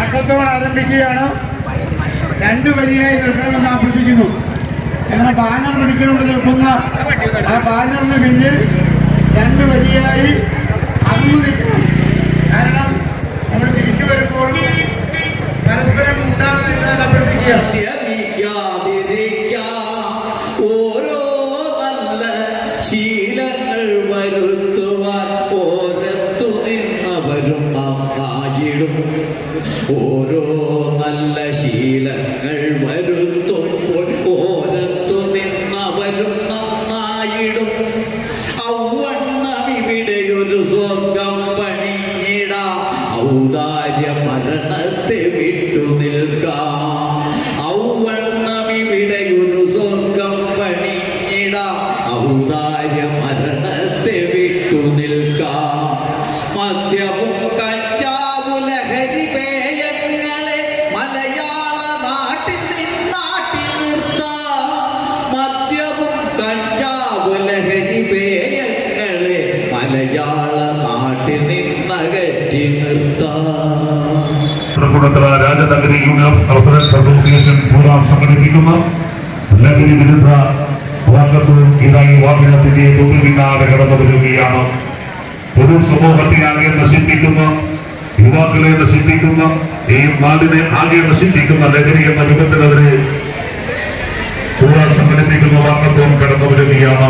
Walkathon ആരംഭിക്കുകയാണ്. 2 വരിയായി നിൽക്കണമെന്ന് അഭ്യർത്ഥിക്കുന്നു. എന്നാൽ ബാനർ പിടിച്ചുകൊണ്ട് നിൽക്കുന്ന ആ ബാനറിന് പിന്നിൽ 2 വരിയായി അന്ന് നിൽക്കണം. കാരണം നമ്മൾ തിരിച്ചു വരുമ്പോഴും പരസ്പരം ഉണ്ടാകുന്ന അഭ്യർത്ഥിക്കുക. ഓരോ നല്ല ശീലങ്ങൾ വരുത്തുവാൻ ഓരത്തു നിന്നവരും നന്നായിടും. ഓരോ നല്ല ശീലങ്ങൾ വരുത്തുമ്പോൾ ഓരത്തു നിന്നവരും നന്നായിടും. ഔവണ്ണം ഇവിടെയൊരു സ്വർഗം പണിയിടാം. ഔദാര്യ മരണത്തെ വിട്ടു നിൽക്കാം. ഔവണ്ണം ഇവിടെയൊരു സ്വർഗം പണിയിടാം. ഔദാര്യ മരണത്തെ വിട്ടു നിൽക്കാം. മദ്യവും കഞ്ചാവു ലഹരി പേയങ്ങളെ മലയാള നാട്ടിൽ നിന്നാട്ടി നിർത്താം. മദ്യവും കഞ്ചാവു ലഹരി പേയങ്ങളെ മലയാള നാട്ടിൽ നിന്നകറ്റി നിർത്താം. രാജനഗരി യൂണിയൻ റെസിഡൻസ് അസോസിയേഷൻ പ്രോഗ്രാം സംഘടിപ്പിക്കുന്ന ലഹരി വിരുദ്ധ വാക്കത്തോൺ ഇതായി വാഹനത്തിന്റെ തൊട്ടുപിന്നാലെ കടന്നു വരികയാണ്. പൊതുസമൂഹത്തെ ആകെ നശിപ്പിക്കുന്ന, യുവാക്കളെ നശിപ്പിക്കുന്ന, ഈ നാടിനെ ആകെ നശിപ്പിക്കുന്ന ലഹരി എന്ന വിധത്തിനെതിരെ പ്രോഗ്രാം സംഘടിപ്പിക്കുന്ന വാക്കത്തോൺ കടന്നു വരികയാണ്.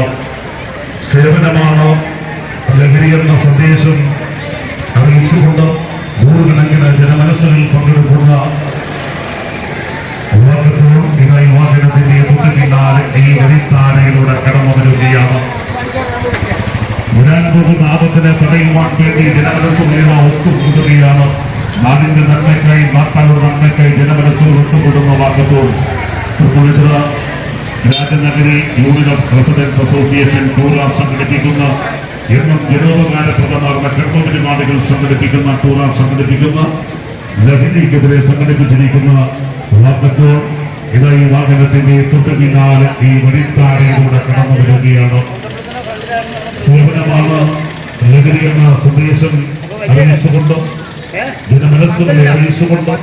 സേവനമാണ് ലഹരി എന്ന സന്ദേശം അറിയിച്ചുകൊണ്ട് നൂറുകണക്കിന് ജനമനസ്സുകളിൽ പങ്കെടുക്കുന്ന വാക്കത്തോൺ ഇതായി വാഹനത്തിന്റെ തൊട്ടുപിന്നാലെ ഈ വഴിത്താരയിലൂടെ കടന്നു വരികയാണ്. വരാൻ പോകുന്ന ആപത്തിനെ തടയുവാൻ വേണ്ടി ജനമനസ്സുകളെ ഒത്തുകൂടുകയാണ്. നാടിന്റെ നന്മയ്ക്കായി, നാട്ടാളുടെ നന്മയ്ക്കായി ജനമനസ്സുകൾ ഒത്തുകൂടുന്ന walkathon Rajanagari union residents association program സംഘടിപ്പിക്കുന്ന, എന്നും ജനോപകാരപ്രദമാകുന്ന കർമ്മപരിപാടികൾ സംഘടിപ്പിക്കുന്ന, ടൂറാൻ സംഘടിപ്പിക്കുന്ന, ലഹരിക്കെതിരെ സംഘടിപ്പിച്ചിരിക്കുന്ന വാക്കത്തോൺ ഇതായി വാഹനത്തിന്റെ തൊട്ടുപിന്നാലെ ഈ വഴിത്താരയിലൂടെ കടന്നു വരികയാണ്. സേവനമാണ് ലഹരി എന്ന സന്ദേശം അറിയിച്ചുകൊണ്ട്, ജനമനസ്സുകളെ അറിയിച്ചുകൊണ്ട്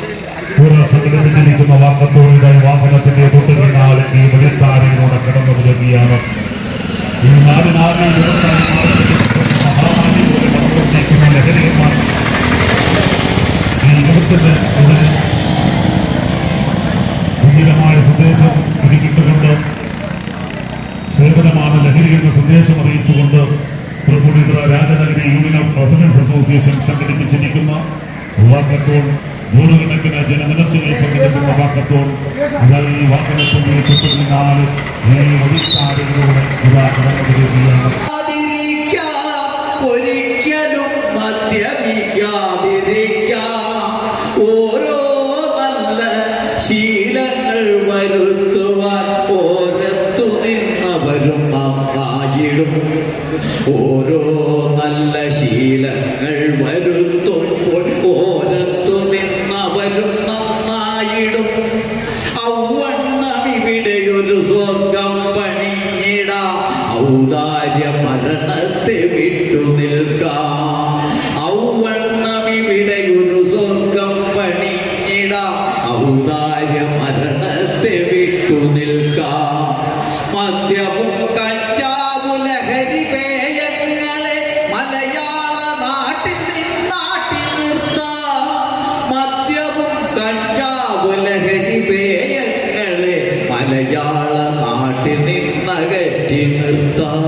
ടൂറാൻ സംഘടിപ്പിച്ചിരിക്കുന്ന വാക്കത്തോൺ ഇതായി വാഹനത്തിന്റെ തൊട്ടുപിന്നാലെ ഈ വഴിത്താരയിലൂടെ കടന്നു വരികയാണ്. ഈ നാടിനാകെ മഹാമാരി പോലെ കടന്നുകൊണ്ടിരിക്കുന്ന ലഹരിയന്മാർ ഈ യുവത്തിന്റെ ഉചിതമായ സന്ദേശം ഒരുക്കിയിട്ടുകൊണ്ട്, സേവനമാണ് ലഹരി എന്ന സന്ദേശം അറിയിച്ചുകൊണ്ട് Tripunithura Rajanagari union residents association സംഘടിപ്പിച്ചിരിക്കുന്ന വാക്കത്തോൺ, നൂറുകണക്കിന് ജനമനസ്സുകൾ പങ്കെടുക്കുന്ന വാക്കത്തോൺ ഈ വാഹനത്തിന്റെ തൊട്ടുപിന്നാലെ ഈ വഴിത്താരയിലൂടെ ഇതാ കടന്നു വരികയാണ്. ഒരിക്കലും മദ്യപിക്കാതിരിക്കാം. ഓരോ നല്ല ശീലങ്ങൾ വരുത്തുവാൻ ഓരത്തു നിന്നവരും നന്നായിടും. ഓരോ നല്ല ശീലങ്ങൾ വരുത്തുമ്പോൾ ഓരത്തു നിന്നവരും നന്നായിടും. ഔവണ്ണം ഇവിടെയൊരു സ്വർഗം പണിയിടാം. ഔദാര്യ മരണത്തെ വിട്ടു നിൽക്കാം. ഔവണ്ണം ഇവിടെയൊരു സ്വർഗം പണിയിടാം. ഔദാര്യ മരണത്തെ വിട്ടു നിൽക്കാം. മദ്യവും കഞ്ചാവു ലഹരി പേയങ്ങളെ മലയാള നാട്ടിൽ നിന്നാട്ടി നിർത്താം. മദ്യവും കഞ്ചാവു ലഹരി പേയങ്ങളെ മലയാള നാട്ടിൽ നിന്നകറ്റി നിർത്താം.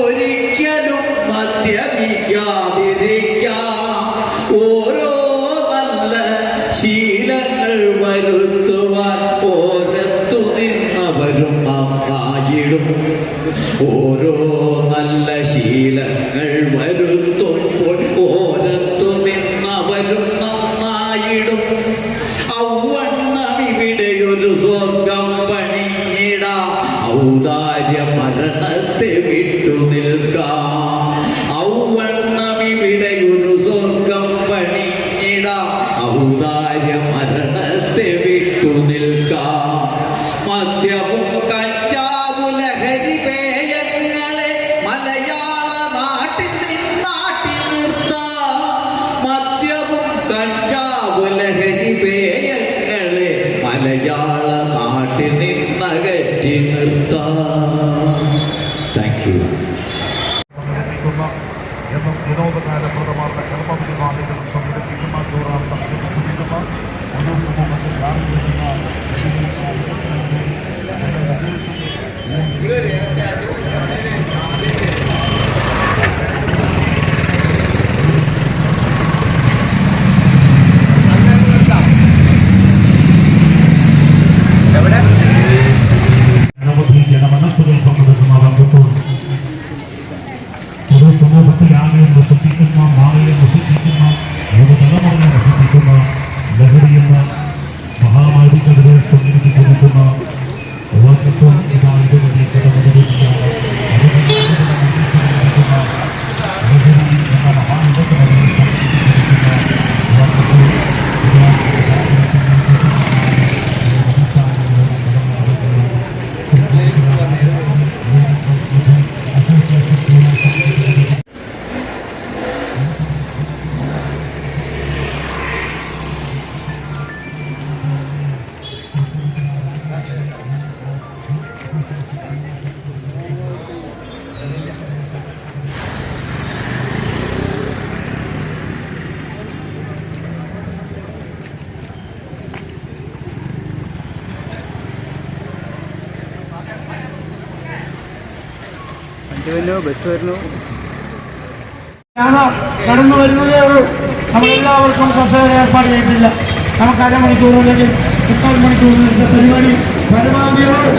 ഒരിക്കലും മദ്യപിക്കാതിരിക്കാം. ഓരോ നല്ല ശീലങ്ങൾ വരുത്തുവാൻ ഓരത്തു നിന്നവരും നന്നായിടും. ഓരോ നല്ല ശീലങ്ങൾ വരുത്തുമ്പോൾ ഓരത്തു നിന്നവരും നന്നായിടും. ഔവണ്ണം ഇവിടെയൊരു സ്വർഗം പണിയിടാം. ഔദാര്യ മരണത്തെ വിട്ടു നിൽക്കാം. ഔവണ്ണം ഇവിടെയൊരു സ്വർഗം പണിയിടാം. ഔദാര്യ മരണത്തെ വിട്ടു നിൽക്കാം. മദ്യവും കഞ്ചാവു ലഹരി പേയങ്ങളെ മലയാള നാട്ടിൽ നിന്നാട്ടി നിർത്താം. പോറ്റി നിർത്താം. Thank you. എന്നും വിനോദകാലപ്രദമായ കർമ്മപരിപാടികളും സംഘടിപ്പിക്കുന്ന ടൂറാം സംഘടിപ്പിക്കുന്ന ഒരു സമൂഹത്തിൽ ആരംഭിക്കുന്ന അനവധി ജനമനസ്സുകൾ പങ്കെടുക്കുന്ന വർഗത്തോട് ഒരു സമൂഹത്തെ ആകെ നശിപ്പിക്കുന്ന, നാളെയെ നശിപ്പിക്കുന്ന, യുവതലമുറയെ നശിപ്പിക്കുന്ന ലഹരിയെന്ന മഹാമാരിക്കെതിരെ സംഘടിപ്പിച്ചിരിക്കുന്ന വർഗത്വം ഇതായതുവഴി കടന്നുവരികയാണ്. ലഹരി എന്ന മഹായുഗത്തിനെതിരെ സംഘടിപ്പിച്ചിരിക്കുന്ന വർഗത്വം ബസ് വരുന്നു. കടന്നു വരുന്നതേ ഉള്ളൂ. നമ്മളെല്ലാവർക്കും കസേര ഏർപ്പാട് ചെയ്തിട്ടില്ല. നമുക്ക് അരമണിക്കൂർ അല്ലെങ്കിൽ 30 മണിക്കൂർ പരിപാടി പരമാവധിയോട്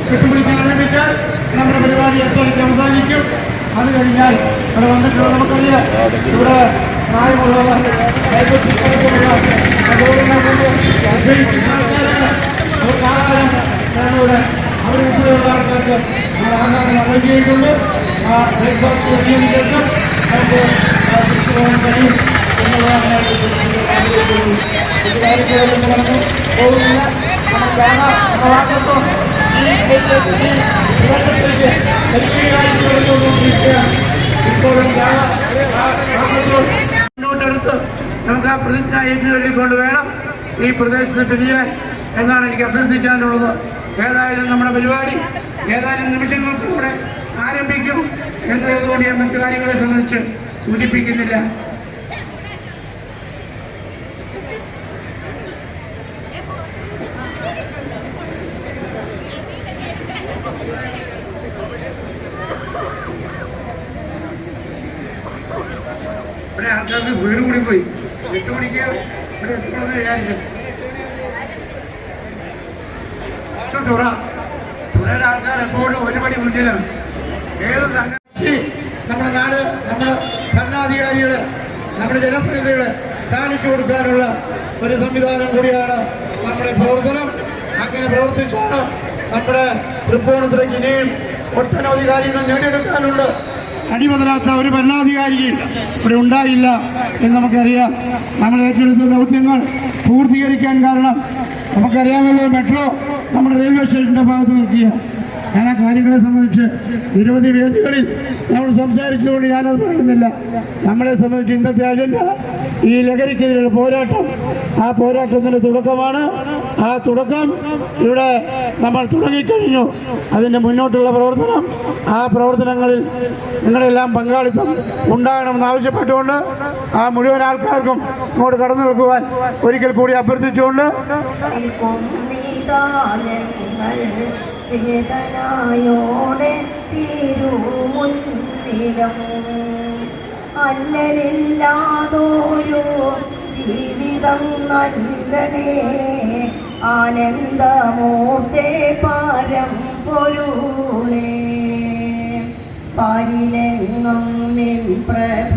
കെട്ടുപിടിക്കാൻ ആരംഭിച്ചാൽ നമ്മുടെ പരിപാടി 8 മണിക്ക് അവസാനിക്കും. അത് കഴിഞ്ഞാൽ ഇവിടെ വന്നിട്ടുള്ള നമുക്കറിയാം, ഇവിടെ പ്രായമുള്ളവർ, ഡയബറ്റിക് അതുപോലെ ആൾക്കാരാണ്. അവർ ഉൾപ്പെടെയുള്ള ആൾക്കാർക്ക് നമ്മൾ ആഹാരം അറേഞ്ച് ചെയ്തിട്ടുണ്ട്. ആ ബ്രേക്ക്ഫാസ്റ്റ് കഴിഞ്ഞതിന് ശേഷം നമുക്ക് തിരിച്ചു പോകാൻ കഴിയും എന്നുള്ളതാണ് പോകുന്നില്ല. മുന്നോട്ടെടുത്ത് നമുക്ക് ആ പ്രതിജ്ഞ ഏറ്റുചൊല്ലിക്കൊണ്ട് വേണം ഈ പ്രദേശത്ത് പിരിയാൻ എന്നാണ് എനിക്ക് അഭ്യർത്ഥിക്കാനുള്ളത്. ഏതായാലും നമ്മുടെ പരിപാടി ഏതാനും നിമിഷങ്ങൾക്ക് കൂടെ ആരംഭിക്കും എന്നുള്ളതുകൊണ്ട് ഞാൻ മറ്റു കാര്യങ്ങളെ സംബന്ധിച്ച് സൂചിപ്പിക്കുന്നില്ല. ഇവിടെ ആൾക്കാർക്ക് വീട് കൂടി പോയി 8 മണിക്ക് ഇവിടെ എത്തണമെന്ന് വിചാരിച്ചു. ഇവിടെ ആൾക്കാർ എപ്പോഴും ഒരു പടി മുന്നിലാണ്. ഏത് സംഘടന നമ്മുടെ നാട്, നമ്മുടെ ഭരണാധികാരികള്, നമ്മുടെ ജനപ്രതിനിധികള് കാണിച്ചു കൊടുക്കാനുള്ള ഒരു സംവിധാനം കൂടിയാണ് നമ്മുടെ പ്രവർത്തനം. അങ്ങനെ പ്രവർത്തിച്ചാണ് നമ്മുടെ തൃപ്പൂണിത്തുറയ്ക്ക് ഇനിയും ഒട്ടനവധി കാര്യങ്ങൾ നേടിയെടുക്കാനുണ്ട്. അടിമതരാത്ത ഒരു ഭരണാധികാരിയും ഇവിടെ ഉണ്ടായില്ല എന്ന് നമുക്കറിയാം. നമ്മൾ ഏറ്റെടുത്ത ദൗത്യങ്ങൾ പൂർത്തീകരിക്കാൻ കാരണം നമുക്കറിയാമല്ലോ, മെട്രോ നമ്മുടെ റെയിൽവേ സ്റ്റേഷൻ്റെ ഭാഗത്ത് നിൽക്കുക. ഞാൻ ആ കാര്യങ്ങളെ സംബന്ധിച്ച് നിരവധി വേദികളിൽ നമ്മൾ സംസാരിച്ചുകൊണ്ട് ഞാനത് പറയുന്നില്ല. നമ്മളെ സംബന്ധിച്ച് ഇന്നത്തെ അജണ്ട ഈ ലഹരിക്കെതിരെയുള്ള പോരാട്ടം. ആ പോരാട്ടത്തിൻ്റെ തുടക്കമാണ്. ആ തുടക്കം ഇവിടെ നമ്മൾ തുടങ്ങിക്കഴിഞ്ഞു. അതിൻ്റെ മുന്നോട്ടുള്ള പ്രവർത്തനം, ആ പ്രവർത്തനങ്ങളിൽ നിങ്ങളെല്ലാം പങ്കാളിത്തം ഉണ്ടാകണമെന്ന് ആവശ്യപ്പെട്ടുകൊണ്ട് ആ മുഴുവൻ ആൾക്കാർക്കും ഇങ്ങോട്ട് കടന്നു വെക്കുവാൻ ഒരിക്കൽ കൂടി അഭ്യർത്ഥിച്ചുകൊണ്ട് വേദനയോടെ തിരുമുന്നിലും അല്ലലില്ലാതൊരു ജീവിതം നൽകണേ ആനന്ദമൂർത്തേ പരം പൊരുളേ പാരിലെങ്ങും നിൻ പ്രഭ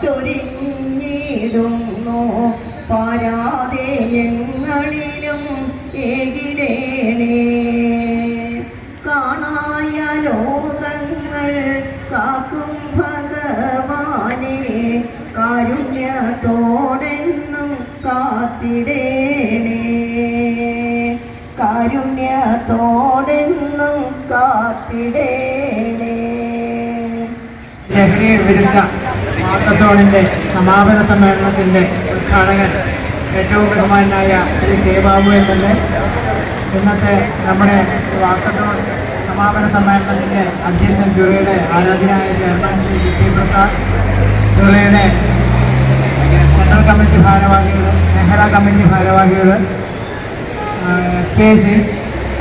ചൊരിഞ്ഞിടുന്നു പാരാതെ ഞങ്ങളിലും ഏകിടേണേ കാണായ ലോകങ്ങൾ കാക്കും ഭഗവാനെ കാരുണ്യത്തോടെന്നും കാത്തിടേണേ കാരുണ്യത്തോടെന്നും കാത്തിടേണേ. ലഹരി വിരുദ്ധ മാർക്കത്തോണിൻ്റെ സമാപന സമ്മേളനത്തിൻ്റെ ഉദ്ഘാടകൻ ഏറ്റവും ബഹുമാനായ ശ്രീ കെ ബാബു എം.എൽ.എ, ഇന്നത്തെ നമ്മുടെ വാക്കത്തോൺ സമാപന സമ്മേളനത്തിൻ്റെ അധ്യക്ഷൻ ചുറയുടെ ആരാധനായ ചെയർമാൻ ശ്രീ ജിത്തി പ്രസാദ്, ചുറയുടെ ജനറൽ കമ്മിറ്റി ഭാരവാഹികൾ, നെഹ്റ കമ്മിറ്റി ഭാരവാഹികൾ, സ്പേസ്,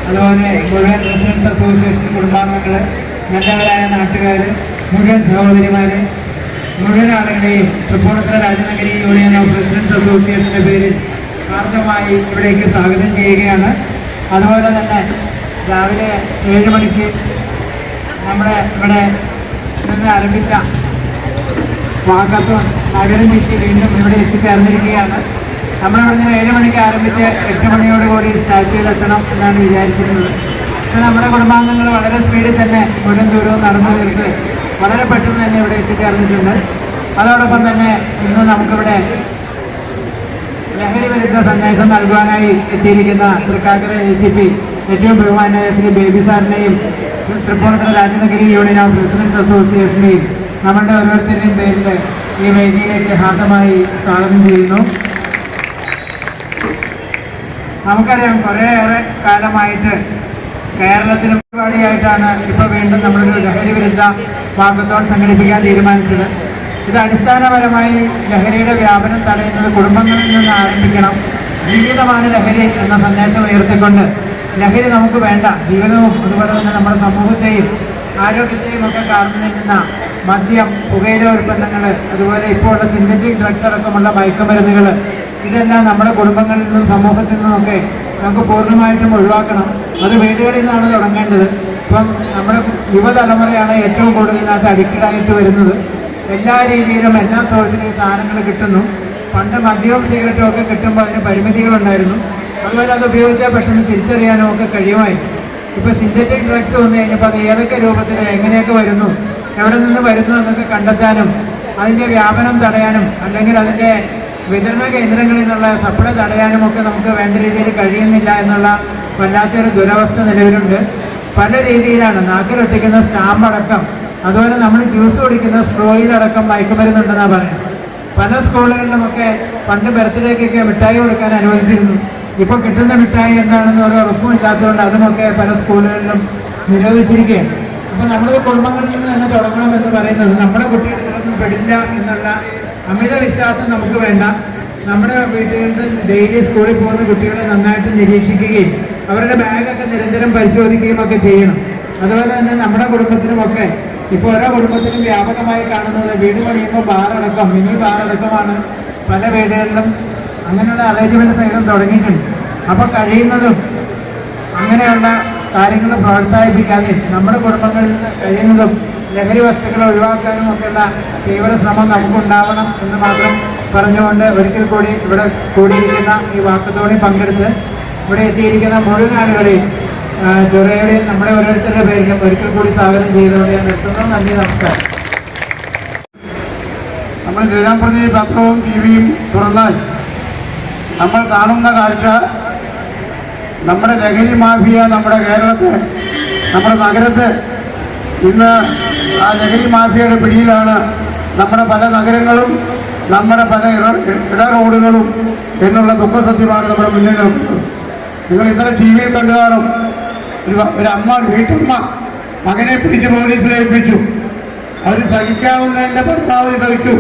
അതുപോലെ മുഴുവൻ റെസിഡൻസ് അസോസിയേഷൻ കുടുംബാംഗങ്ങൾ, നല്ലവരായ നാട്ടുകാർ, മുഴുവൻ സഹോദരിമാർ, മുഴുവൻ ആളുകളെയും Tripunithura Rajanagari union of residence അസോസിയേഷൻ്റെ പേരിൽ ഹാർദമായി ഇവിടേക്ക് സ്വാഗതം ചെയ്യുകയാണ്. അതുപോലെ തന്നെ രാവിലെ 7 മണിക്ക് നമ്മുടെ ഇവിടെ നിന്ന് ആരംഭിച്ച വാക്കത്തോൺ നഗരം ചുറ്റി വീണ്ടും ഇവിടെ എത്തിച്ചേർന്നിരിക്കുകയാണ്. നമ്മളിവിടെ നിന്ന് 7 മണിക്ക് ആരംഭിച്ച് 8 മണിയോടുകൂടി സ്റ്റാച്യൂവിലെത്തണം എന്നാണ് വിചാരിച്ചിരുന്നത്. പക്ഷേ നമ്മുടെ കുടുംബാംഗങ്ങൾ വളരെ സ്പീഡിൽ തന്നെ മുഴുവൻ ദൂരവും നടന്നു തീർത്ത് വളരെ പെട്ടെന്ന് തന്നെ ഇവിടെ എത്തിച്ചേർന്നിട്ടുണ്ട്. അതോടൊപ്പം തന്നെ ഇന്ന് നമുക്കിവിടെ ലഹരി വിരുദ്ധ സന്ദേശം നൽകുവാനായി എത്തിയിരിക്കുന്ന തൃക്കാക്കര ACP ഏറ്റവും ബഹുമാനായ ശ്രീ ബേബി സാറിനെയും Tripunithura Rajanagari union of residents അസോസിയേഷനെയും നമ്മളുടെ ഓരോരുത്തരുടെയും പേരിൽ ഈ വേദിയിലേക്ക് ഹാർദമായി സ്വാഗതം ചെയ്യുന്നു. നമുക്കറിയാം, കുറേയേറെ കാലമായിട്ട് കേരളത്തിലും പരിപാടിയായിട്ടാണ് ഇപ്പോൾ വീണ്ടും നമ്മളൊരു ലഹരി വിരുദ്ധ വാക്കത്തോൺ സംഘടിപ്പിക്കാൻ തീരുമാനിച്ചത്. ഇത് അടിസ്ഥാനപരമായി ലഹരിയുടെ വ്യാപനം തടയുന്നത് കുടുംബങ്ങളിൽ നിന്ന് ആരംഭിക്കണം. ജീവിതമാണ് ലഹരി എന്ന സന്ദേശം ഉയർത്തിക്കൊണ്ട് ലഹരി നമുക്ക് വേണ്ട, ജീവിതവും അതുപോലെ തന്നെ നമ്മുടെ സമൂഹത്തെയും ആരോഗ്യത്തെയും ഒക്കെ കാർന്നു നിൽക്കുന്ന മദ്യം, പുകയില ഉൽപ്പന്നങ്ങൾ, അതുപോലെ ഇപ്പോൾ ഉള്ള സിന്തറ്റിക് ഡ്രഗ്സ് അടക്കമുള്ള മയക്കുമരുന്നുകൾ, ഇതെല്ലാം നമ്മുടെ കുടുംബങ്ങളിൽ നിന്നും സമൂഹത്തിൽ നിന്നുമൊക്കെ നമുക്ക് പൂർണ്ണമായിട്ടും ഒഴിവാക്കണം. അത് വീടുകളിൽ നിന്നാണ് തുടങ്ങേണ്ടത്. ഇപ്പം നമ്മുടെ യുവതലമുറയാണ് ഏറ്റവും കൂടുതൽ ഇതിനകത്ത് അഡിക്റ്റഡായിട്ട് വരുന്നത്. എല്ലാ രീതിയിലും എല്ലാ സോഴ്സിലും ഈ സാധനങ്ങൾ കിട്ടുന്നു. പണ്ട് മദ്യവും സിഗരറ്റും ഒക്കെ കിട്ടുമ്പോൾ അതിന് പരിമിതികളുണ്ടായിരുന്നു. അതുപോലെ അത് ഉപയോഗിച്ചാൽ പെട്ടെന്ന് തിരിച്ചറിയാനും ഒക്കെ കഴിയുമായിരുന്നു. ഇപ്പോൾ സിന്തറ്റിക് ഡ്രഗ്സ് വന്നു കഴിഞ്ഞപ്പോൾ അത് ഏതൊക്കെ രൂപത്തിൽ എങ്ങനെയൊക്കെ വരുന്നു, എവിടെ നിന്ന് വരുന്നു എന്നൊക്കെ കണ്ടെത്താനും അതിൻ്റെ വ്യാപനം തടയാനും അല്ലെങ്കിൽ അതിൻ്റെ വിതരണ കേന്ദ്രങ്ങളിൽ നിന്നുള്ള സപ്ലൈ തടയാനും ഒക്കെ നമുക്ക് വേണ്ട രീതിയിൽ കഴിയുന്നില്ല എന്നുള്ള വല്ലാത്തൊരു ദുരവസ്ഥ നിലവിലുണ്ട്. പല രീതിയിലാണ് നാക്കിലൊട്ടിക്കുന്ന സ്റ്റാമ്പ് അടക്കം, അതുപോലെ നമ്മൾ ജ്യൂസ് കുടിക്കുന്ന സ്ട്രോയിലടക്കം മയക്കുമരുന്നുണ്ടെന്നാണ് പറയുന്നത്. പല സ്കൂളുകളിലുമൊക്കെ പണ്ട് ബർത്ത്ഡേക്കൊക്കെ മിഠായി കൊടുക്കാൻ അനുവദിച്ചിരുന്നു. ഇപ്പോൾ കിട്ടുന്ന മിഠായി എന്താണെന്ന് ഒരു ഉറപ്പും ഇല്ലാത്തതുകൊണ്ട് അതുമൊക്കെ പല സ്കൂളുകളിലും നിരോധിച്ചിരിക്കുകയാണ്. അപ്പോൾ നമ്മൾ കുടുംബങ്ങളിൽ നിന്ന് തന്നെ തുടങ്ങണമെന്ന് പറയുന്നത് നമ്മുടെ കുട്ടികൾ ഇതൊന്നും പെടില്ല എന്നുള്ള അമിത വിശ്വാസം നമുക്ക് വേണ്ട. നമ്മുടെ വീട്ടുകളിൽ ഡെയിലി സ്കൂളിൽ പോകുന്ന കുട്ടികളെ നന്നായിട്ട് നിരീക്ഷിക്കുകയും അവരുടെ ബാഗൊക്കെ നിരന്തരം പരിശോധിക്കുകയും ഒക്കെ ചെയ്യണം. അതുപോലെ തന്നെ നമ്മുടെ കുടുംബത്തിലുമൊക്കെ ഇപ്പോൾ ഓരോ കുടുംബത്തിലും വ്യാപകമായി കാണുന്നത് വീട് പണിയുമ്പോൾ ബാറടക്കം, മിനി ബാറടക്കമാണ് പല വീടുകളിലും. അങ്ങനെയുള്ള അറേഞ്ച്മെൻറ്റ് സഹിതം തുടങ്ങിയിട്ടുണ്ട്. അപ്പോൾ കഴിയുന്നതും അങ്ങനെയുള്ള കാര്യങ്ങൾ പ്രോത്സാഹിപ്പിക്കാതെ നമ്മുടെ കുടുംബങ്ങളിൽ നിന്ന് കഴിയുന്നതും ലഹരി വസ്തുക്കളെ ഒഴിവാക്കാനും ഒക്കെയുള്ള തീവ്ര ശ്രമം നമുക്കുണ്ടാവണം എന്ന് മാത്രം പറഞ്ഞുകൊണ്ട് ഒരിക്കൽ കൂടി ഇവിടെ കൂടിയിരിക്കുന്ന ഈ വാക്കത്തോടെ പങ്കെടുത്ത് ഇവിടെ എത്തിയിരിക്കുന്ന മുഴുവൻ ആളുകളെയും ചുറയുടെയും നമ്മുടെ ഓരോരുത്തരുടെ പേരിലും ഒരിക്കൽ കൂടി സ്വാഗതം ചെയ്തുകൊണ്ട് ഞാൻ നിർത്തുന്നു. നന്ദി, നമസ്കാരം. നമ്മൾ ദിനംപ്രതി പത്രവും TV-യും തുറന്നാൽ നമ്മൾ കാണുന്ന കാഴ്ച നമ്മുടെ ലഹരി മാഫിയ നമ്മുടെ കേരളത്തെ, നമ്മുടെ നഗരത്തെ ഇന്ന് ആ ലഹരി മാഫിയയുടെ പിടിയിലാണ് നമ്മുടെ പല നഗരങ്ങളും നമ്മുടെ പല ഇട റോഡുകളും എന്നുള്ള ദുഃഖസത്യമാണ് നമ്മുടെ മുന്നിൽ നിൽക്കുന്നത്. നിങ്ങൾ ഇന്നലെ TV-യിൽ കണ്ടു കാണും, ഒരു അമ്മ, വീട്ടമ്മ മകനെ പിടിച്ച് പോലീസിൽ ഏൽപ്പിച്ചു. അവർ സഹിക്കാവുന്നതിൻ്റെ പരമാവധി സഹിച്ചു.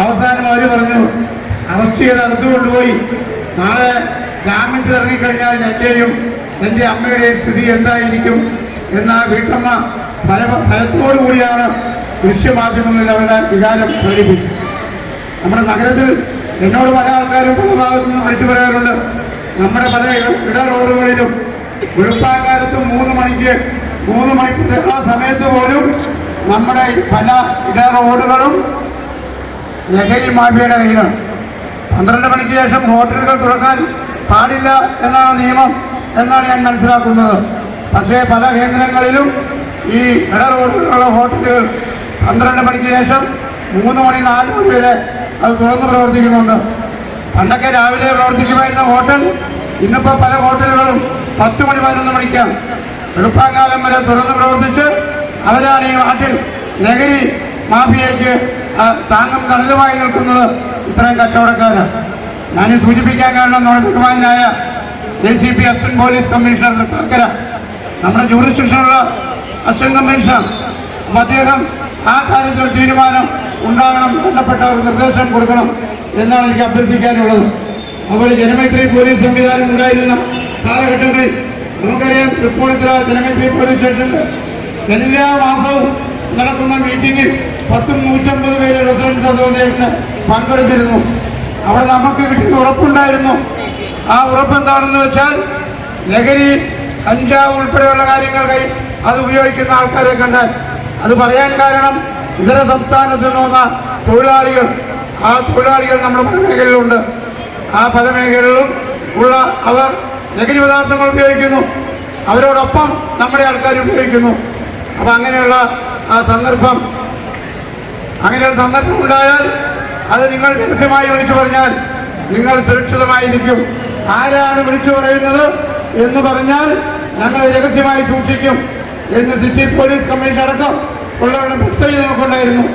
അവസാനം അവർ പറഞ്ഞു, അറസ്റ്റ് ചെയ്ത് അകത്ത് കൊണ്ടുപോയി, നാളെ ജാമ്യത്തിൽ ഇറങ്ങിക്കഴിഞ്ഞാൽ എൻ്റെയും എൻ്റെ അമ്മയുടെയും സ്ഥിതി എന്തായിരിക്കും എന്ന് ആ വീട്ടമ്മ ഭയത്തോടു കൂടിയാണ് ദൃശ്യമാധ്യമങ്ങളിൽ അവരുടെ വികാരം പ്രകടിപ്പിച്ചത്. നമ്മുടെ നഗരത്തിൽ എന്നോട് പല ആൾക്കാരും പല ഭാഗത്തു നിന്ന് വിളിച്ചു പറയാറുണ്ട്, നമ്മുടെ പല ഇട റോഡുകളിലും വെളുപ്പാങ്കാലത്തും 3 മണിക്ക് ആ സമയത്ത് പോലും നമ്മുടെ പല ഇട റോഡുകളും ലഹരി മാഫിയയുടെ കയ്യിലാണ്. 12 മണിക്ക് ശേഷം ഹോട്ടലുകൾ തുറക്കാൻ പാടില്ല എന്നാണ് നിയമം എന്നാണ് ഞാൻ മനസ്സിലാക്കുന്നത്. പക്ഷേ പല കേന്ദ്രങ്ങളിലും ഈ ഇട റോഡിലുള്ള ഹോട്ടലുകൾ 12 മണിക്ക് ശേഷം 3 മണി 4 മണി വരെ അത് തുറന്ന് പ്രവർത്തിക്കുന്നുണ്ട്. പണ്ടൊക്കെ രാവിലെ പ്രവർത്തിക്കുമായിരുന്ന ഹോട്ടൽ ഇന്നിപ്പോൾ പല ഹോട്ടലുകളും 10 മണി 11 മണിക്കാണ് വെളുപ്പാങ്കാലം വരെ തുറന്ന് പ്രവർത്തിച്ച് അവരാണ് ഈ നാട്ടിൽ ലഹരി മാഫിയയ്ക്ക് താങ്ങും തണലുമായി നിൽക്കുന്നത്. ഇത്രയും കച്ചവടക്കാരാണ്. ഞാൻ സൂചിപ്പിക്കാൻ കാരണം നമ്മുടെ ബഹുമാനായ ACP assistant police commissioner Thrikkakara, നമ്മുടെ ജൂറിസ്ഡിക്ഷനുള്ള അസിസ്റ്റന്റ് കമ്മീഷണർ. അപ്പം അദ്ദേഹം ആ കാര്യത്തിൽ തീരുമാനം ഉണ്ടാകണം, ബന്ധപ്പെട്ട ഒരു നിർദ്ദേശം കൊടുക്കണം എന്നാണ് എനിക്ക് അഭ്യർത്ഥിക്കാനുള്ളത്. അതുപോലെ ജനമൈത്രി പോലീസ് സംവിധാനം ഉണ്ടായിരുന്ന കാലഘട്ടങ്ങളിൽ നമുക്കറിയാം, തൃപ്പൂണിത്തുറ ജനമൈത്രി പോലീസ് സ്റ്റേഷനിൽ എല്ലാ മാസവും നടക്കുന്ന മീറ്റിംഗിൽ 100-150 പേര് റെസിഡൻസ് അസോസിയേഷന് പങ്കെടുത്തിരുന്നു. അവിടെ നമുക്ക് കിട്ടുന്ന ഉറപ്പുണ്ടായിരുന്നു. ആ ഉറപ്പ് എന്താണെന്ന് വെച്ചാൽ, ലഹരി, കഞ്ചാവ് ഉൾപ്പെടെയുള്ള കാര്യങ്ങൾ അത് ഉപയോഗിക്കുന്ന ആൾക്കാരെ കണ്ടാൽ, അത് പറയാൻ കാരണം ഇതര സംസ്ഥാനത്ത് നിന്ന് വന്ന തൊഴിലാളികൾ, ആ തൊഴിലാളികൾ നമ്മുടെ പല മേഖലയിലുണ്ട്. ആ പല മേഖലകളിലും ഉള്ള അവർ ലഹരി പദാർത്ഥങ്ങൾ ഉപയോഗിക്കുന്നു, അവരോടൊപ്പം നമ്മുടെ ആൾക്കാർ ഉപയോഗിക്കുന്നു. അപ്പം അങ്ങനെയുള്ള സന്ദർഭം ഉണ്ടായാൽ അത് നിങ്ങൾ രഹസ്യമായി വിളിച്ചു പറഞ്ഞാൽ നിങ്ങൾ സുരക്ഷിതമായിരിക്കും. ആരാണ് വിളിച്ചു പറയുന്നത് എന്ന് പറഞ്ഞാൽ ഞങ്ങൾ രഹസ്യമായി സൂക്ഷിക്കും എന്ന് സിറ്റി പോലീസ് കമ്മീഷൻ അടക്കം ഉള്ളവരുടെ മെസ്സേജ് നമുക്കുണ്ടായിരുന്നു.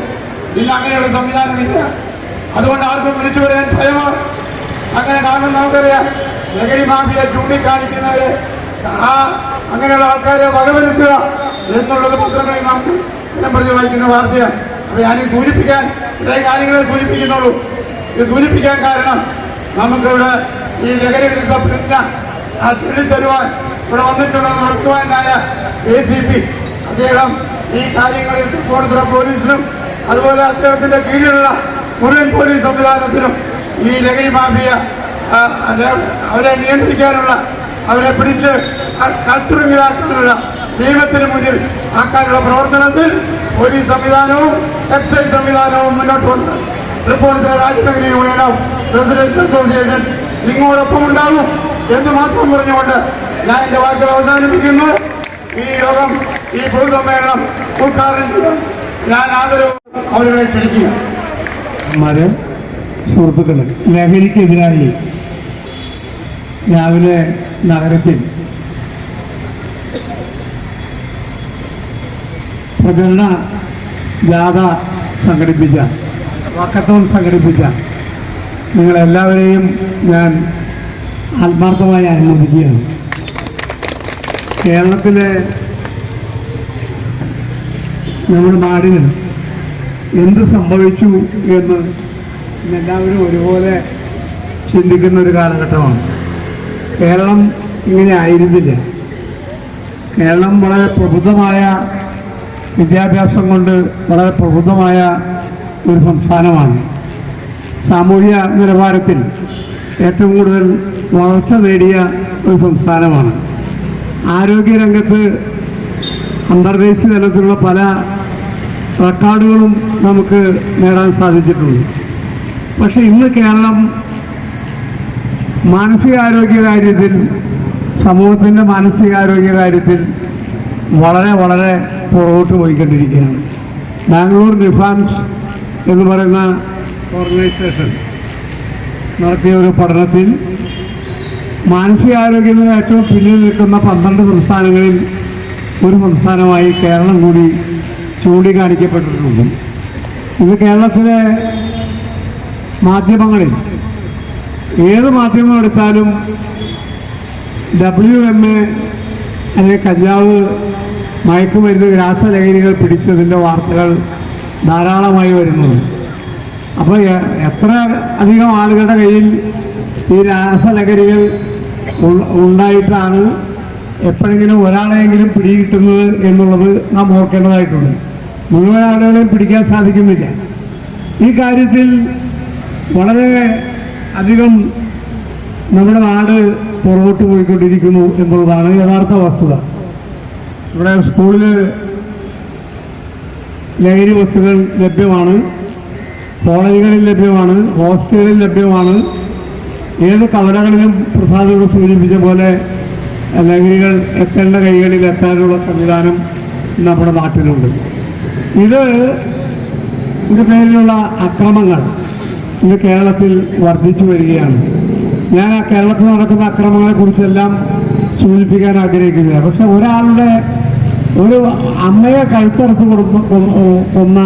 ഇന്ന് അങ്ങനെയുള്ള സംവിധാനമില്ല. അതുകൊണ്ട് ആർക്കും വിളിച്ചു പറയാൻ ഭയമാണ്. അങ്ങനെ കാരണം നമുക്കറിയാം, ലഹരി മാഫിയ ചൂണ്ടിക്കാണിക്കുന്നവരെ അങ്ങനെയുള്ള ആൾക്കാരെ വകവരുത്തുക എന്നുള്ളത് പത്രങ്ങളിൽ നാം ദിനംപ്രതി വായിക്കുന്ന വാർത്തയാണ്. അപ്പോൾ ഞാനീ സൂചിപ്പിക്കാൻ ഇത്രയും കാര്യങ്ങളെ സൂചിപ്പിക്കുന്നുള്ളൂ. ഇത് സൂചിപ്പിക്കാൻ കാരണം നമുക്കിവിടെ ഈ ലഹരി വിരുദ്ധ പ്രതിജ്ഞ ചൊല്ലിത്തരുവാൻ ഇവിടെ വന്നിട്ടുള്ളത് നടത്തുവാനായ ACP അദ്ദേഹം ഈ കാര്യങ്ങളിൽ തൃപ്പൂണിത്തുറ പോലീസിനും അതുപോലെ അദ്ദേഹത്തിൻ്റെ കീഴിലുള്ള മുഴുവൻ പോലീസ് സംവിധാനത്തിനും ഈ ലഹരി മാഫിയ അവരെ നിയന്ത്രിക്കാനുള്ള, അവരെ പിടിച്ച് കൽത്തുറുങ്കിലാക്കാനുള്ള, നിയമത്തിന് മുന്നിൽ ആക്കാനുള്ള പ്രവർത്തനത്തിൽ പോലീസ് സംവിധാനവും എക്സൈസ് സംവിധാനവും മുന്നോട്ട് വന്ന് Tripunithura Rajanagari union of residents association നിങ്ങളോടൊപ്പം ഉണ്ടാകും എന്ന് മാത്രം പറഞ്ഞുകൊണ്ട് ഞാൻ എൻ്റെ വാക്കുകൾ അവസാനിപ്പിക്കുന്നു. ഈ യോഗം, ഈ പൊതുസമ്മേളനം ഉദ്ഘാടനം ചെയ്യാൻ ഞാൻ ആദരവ് അവരുടെ ക്ഷണിക്കുക. സുഹൃത്തുക്കളെ, ലഹരിക്കെതിരായി രാവിലെ നഗരത്തിൽ പ്രചരണ ജാഥ സംഘടിപ്പിച്ച, വാക്കത്തോൺ സംഘടിപ്പിച്ച നിങ്ങളെല്ലാവരെയും ഞാൻ ആത്മാർത്ഥമായി അനുമോദിക്കുകയാണ്. കേരളത്തിലെ നമ്മുടെ നാടിന് എന്ത് സംഭവിച്ചു എന്ന് എല്ലാവരും ഒരുപോലെ ചിന്തിക്കുന്ന ഒരു കാലഘട്ടമാണ്. കേരളം ഇങ്ങനെ ആയിരുന്നില്ല. കേരളം വളരെ പ്രബുദ്ധമായ വിദ്യാഭ്യാസം കൊണ്ട് വളരെ പ്രബുദ്ധമായ ഒരു സംസ്ഥാനമാണ്. സാമൂഹ്യ നിലവാരത്തിൽ ഏറ്റവും കൂടുതൽ വളർച്ച നേടിയ ഒരു സംസ്ഥാനമാണ്. ആരോഗ്യരംഗത്ത് അന്തർദേശീയ തലത്തിലുള്ള പല റെക്കോർഡുകളും നമുക്ക് നേടാൻ സാധിച്ചിട്ടുണ്ട്. പക്ഷെ ഇന്ന് കേരളം മാനസികാരോഗ്യ കാര്യത്തിൽ, സമൂഹത്തിൻ്റെ മാനസികാരോഗ്യ കാര്യത്തിൽ വളരെ വളരെ പുറകോട്ട് പോയിക്കൊണ്ടിരിക്കുകയാണ്. ബാംഗ്ലൂർ നിഫാൻസ് എന്ന് പറയുന്ന ഓർഗനൈസേഷൻ നടത്തിയ ഒരു പഠനത്തിൽ മാനസികാരോഗ്യത്തിന് ഏറ്റവും പിന്നിൽ നിൽക്കുന്ന 12 സംസ്ഥാനങ്ങളിൽ ഒരു സംസ്ഥാനമായി കേരളം കൂടി ചൂണ്ടിക്കാണിക്കപ്പെട്ടിട്ടുണ്ട്. ഇത് കേരളത്തിലെ മാധ്യമങ്ങളിൽ ഏത് മാധ്യമം എടുത്താലും WMA അല്ലെങ്കിൽ കഞ്ചാവ്, മയക്കുമരുന്ന്, രാസലഹരികൾ പിടിച്ചതിൻ്റെ വാർത്തകൾ ധാരാളമായി വരുന്നത്. അപ്പോൾ എത്ര അധികം ആളുകളുടെ കയ്യിൽ ഈ രാസലഹരികൾ ഉണ്ടായിട്ടാണ് എപ്പോഴെങ്കിലും ഒരാളെയെങ്കിലും പിടികിട്ടുന്നത് എന്നുള്ളത് നാം ഓർക്കേണ്ടതായിട്ടുണ്ട്. മുഴുവൻ ആളുകളെയും പിടിക്കാൻ സാധിക്കുന്നില്ല. ഈ കാര്യത്തിൽ വളരെ അധികം നമ്മുടെ നാട് പുറകോട്ട് പോയിക്കൊണ്ടിരിക്കുന്നു എന്നുള്ളതാണ് യഥാർത്ഥ വസ്തുത. ഇവിടെ സ്കൂളിൽ ലഹരി വസ്തുക്കൾ ലഭ്യമാണ്, കോളേജുകളിൽ ലഭ്യമാണ്, ഹോസ്റ്റലുകളിൽ ലഭ്യമാണ്. ഏത് കവലകളിലും പ്രസാദോട് സൂചിപ്പിച്ച പോലെ ലഹരികൾ എത്തേണ്ട കൈകളിൽ എത്താനുള്ള സംവിധാനം നമ്മുടെ നാട്ടിലുണ്ട്. ഇതിൻ്റെ പേരിലുള്ള അക്രമങ്ങൾ ഇന്ന് കേരളത്തിൽ വർദ്ധിച്ചു വരികയാണ്. ഞാൻ ആ കേരളത്തിൽ നടക്കുന്ന അക്രമങ്ങളെക്കുറിച്ചെല്ലാം സൂചിപ്പിക്കാൻ ആഗ്രഹിക്കുന്നില്ല. പക്ഷെ ഒരു അമ്മയെ കഴുത്തറുത്ത് കൊന്ന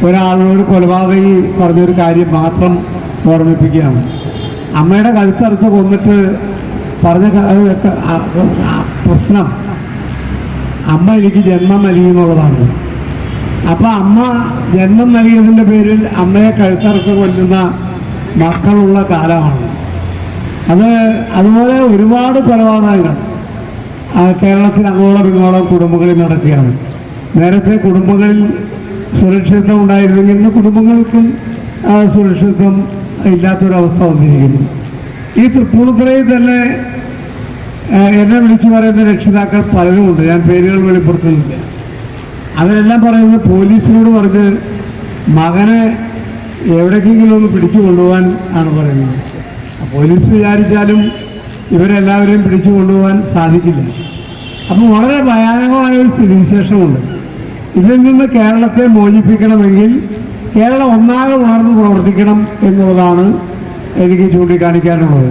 ഒരാളോട് കൊലപാതകി പറഞ്ഞൊരു കാര്യം മാത്രം ഓർമ്മിപ്പിക്കുകയാണ്. അമ്മയുടെ കഴുത്തറുത്ത് കൊന്നിട്ട് പറഞ്ഞ പ്രശ്നം അമ്മ എനിക്ക് ജന്മം നൽകി എന്നുള്ളതാണ്. അപ്പം അമ്മ ജന്മം നൽകിയതിൻ്റെ പേരിൽ അമ്മയെ കഴുത്തറത്ത് കൊല്ലുന്ന മക്കളുള്ള കാലമാണ് അതുപോലെ ഒരുപാട് കൊലപാതകങ്ങൾ കേരളത്തിൽ അങ്ങോളം ഇങ്ങോളം കുടുംബങ്ങളിൽ നടക്കുകയാണ്. നേരത്തെ കുടുംബങ്ങളിൽ സുരക്ഷിതത്വം ഉണ്ടായിരുന്നെങ്കിൽ ഇന്ന് കുടുംബങ്ങൾക്കും സുരക്ഷിതത്വം ഇല്ലാത്തൊരവസ്ഥ വന്നിരിക്കുന്നു. ഈ തൃപ്പൂണിത്തുറയിൽ തന്നെ എന്നെ വിളിച്ചു പറയുന്ന രക്ഷിതാക്കൾ പലരുമുണ്ട്. ഞാൻ പേരുകൾ വെളിപ്പെടുത്തുന്നില്ല. അവരെല്ലാം പറയുന്നത് പോലീസിനോട് പറഞ്ഞ് മകനെ എവിടേക്കെങ്കിലും ഒന്ന് പിടിച്ചു കൊണ്ടുപോകാൻ ആണ് പറയുന്നത്. പോലീസ് വിചാരിച്ചാലും ഇവരെല്ലാവരെയും പിടിച്ചു കൊണ്ടുപോകാൻ സാധിക്കില്ല. അപ്പം വളരെ ഭയാനകമായ ഒരു സ്ഥിതിവിശേഷമുണ്ട്. ഇതിൽ നിന്ന് കേരളത്തെ മോചിപ്പിക്കണമെങ്കിൽ കേരളം ഒന്നാകെ ഉണർന്ന് പ്രവർത്തിക്കണം എന്നുള്ളതാണ് എനിക്ക് ചൂണ്ടിക്കാണിക്കാനുള്ളത്.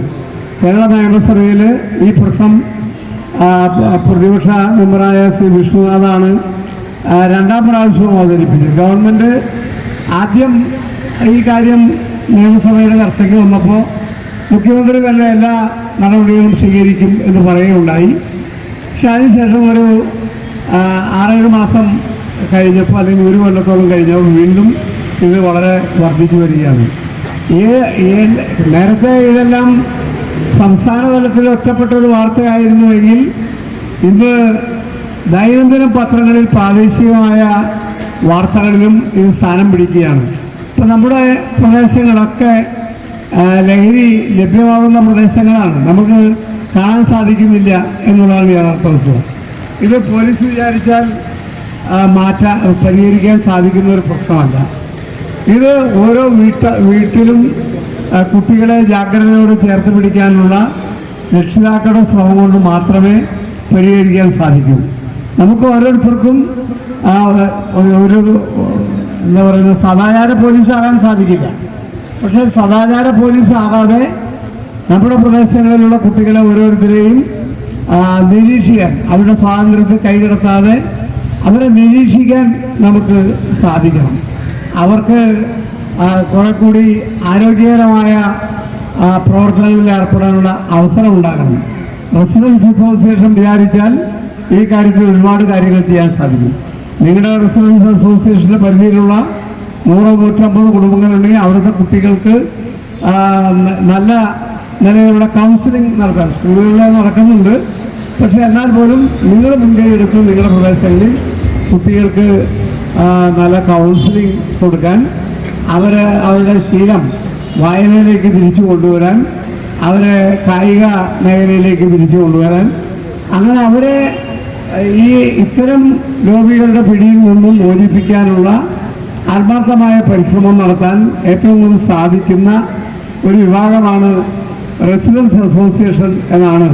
കേരള നിയമസഭയിൽ ഈ പ്രശ്നം പ്രതിപക്ഷ മെമ്പറായ ശ്രീ വിഷ്ണുനാഥാണ് രണ്ടാം പ്രാവശ്യം അവതരിപ്പിച്ചത്. ഗവൺമെൻറ് ആദ്യം ഈ കാര്യം നിയമസഭയുടെ ചർച്ചയ്ക്ക് വന്നപ്പോൾ മുഖ്യമന്ത്രി തന്നെ എല്ലാ നടപടികളും സ്വീകരിക്കും എന്ന് പറയുകയുണ്ടായി. പക്ഷെ അതിനുശേഷം ഒരു 6-7 മാസം കഴിഞ്ഞപ്പോൾ അല്ലെങ്കിൽ 1 കൊല്ലത്തോളം കഴിഞ്ഞപ്പോൾ വീണ്ടും ഇത് വളരെ വർദ്ധിച്ചു വരികയാണ്. നേരത്തെ ഇതെല്ലാം സംസ്ഥാന തലത്തിൽ ഒറ്റപ്പെട്ട ഒരു വാർത്തയായിരുന്നുവെങ്കിൽ ഇന്ന് ദൈനംദിന പത്രങ്ങളിൽ പ്രാദേശികമായ വാർത്തകളിലും ഇത് സ്ഥാനം പിടിക്കുകയാണ്. ഇപ്പം നമ്മുടെ പ്രദേശങ്ങളൊക്കെ ലഹരി ലഭ്യമാകുന്ന പ്രദേശങ്ങളാണ്. നമുക്ക് കാണാൻ സാധിക്കുന്നില്ല എന്നുള്ളതാണ് യഥാർത്ഥ വസ്തുത. ഇത് പോലീസ് വിചാരിച്ചാൽ പരിഹരിക്കാൻ സാധിക്കുന്ന ഒരു പ്രശ്നമല്ല. ഇത് ഓരോ വീട്ടിലും കുട്ടികളെ ജാഗ്രതയോടെ ചേർത്ത് പിടിക്കാനുള്ള രക്ഷിതാക്കളുടെ ശ്രമം കൊണ്ട് മാത്രമേ പരിഹരിക്കാൻ സാധിക്കൂ. നമുക്ക് ഓരോരുത്തർക്കും ഒരു എന്താ പറയുക സദാചാര പോലീസ് ആകാൻ സാധിക്കില്ല. പക്ഷേ സദാചാര പോലീസ് ആകാതെ നമ്മുടെ പ്രദേശങ്ങളിലുള്ള കുട്ടികളെ ഓരോരുത്തരെയും നിരീക്ഷിക്കാൻ, അവരുടെ സ്വാതന്ത്ര്യത്തെ കൈകടത്താതെ അവരെ നിരീക്ഷിക്കാൻ നമുക്ക് സാധിക്കണം. അവർക്ക് കുറെ കൂടി ആരോഗ്യകരമായ പ്രവർത്തനങ്ങളിൽ ഏർപ്പെടാനുള്ള അവസരം ഉണ്ടാകണം. റെസിഡൻസ് അസോസിയേഷൻ വിചാരിച്ചാൽ ഈ കാര്യത്തിൽ ഒരുപാട് കാര്യങ്ങൾ ചെയ്യാൻ സാധിക്കും. നിങ്ങളുടെ റെസിഡൻസ് അസോസിയേഷൻ്റെ പരിധിയിലുള്ള 100-150 കുടുംബങ്ങളുണ്ടെങ്കിൽ അവിടുത്തെ കുട്ടികൾക്ക് നല്ല നിലയിലുള്ള കൗൺസിലിംഗ് നടത്താൻ സ്കൂളുകളിൽ നടക്കുന്നുണ്ട്. പക്ഷേ എന്നാൽ പോലും നിങ്ങൾ മുൻകൈ എടുത്ത് നിങ്ങളുടെ പ്രദേശങ്ങളിൽ കുട്ടികൾക്ക് നല്ല കൗൺസിലിംഗ് കൊടുക്കാൻ, അവരുടെ ശീലം വായനയിലേക്ക് തിരിച്ചു കൊണ്ടുവരാൻ, അവരെ കായിക മേഖലയിലേക്ക് തിരിച്ചു കൊണ്ടുവരാൻ, അങ്ങനെ അവരെ ഇത്തരം ലോബികളുടെ പിടിയിൽ നിന്നും മോചിപ്പിക്കാനുള്ള ആത്മാർത്ഥമായ പരിശ്രമം നടത്താൻ ഏറ്റവും കൂടുതൽ സാധിക്കുന്ന ഒരു വിഭാഗമാണ് റെസിഡൻസ് അസോസിയേഷൻ എന്നാണ്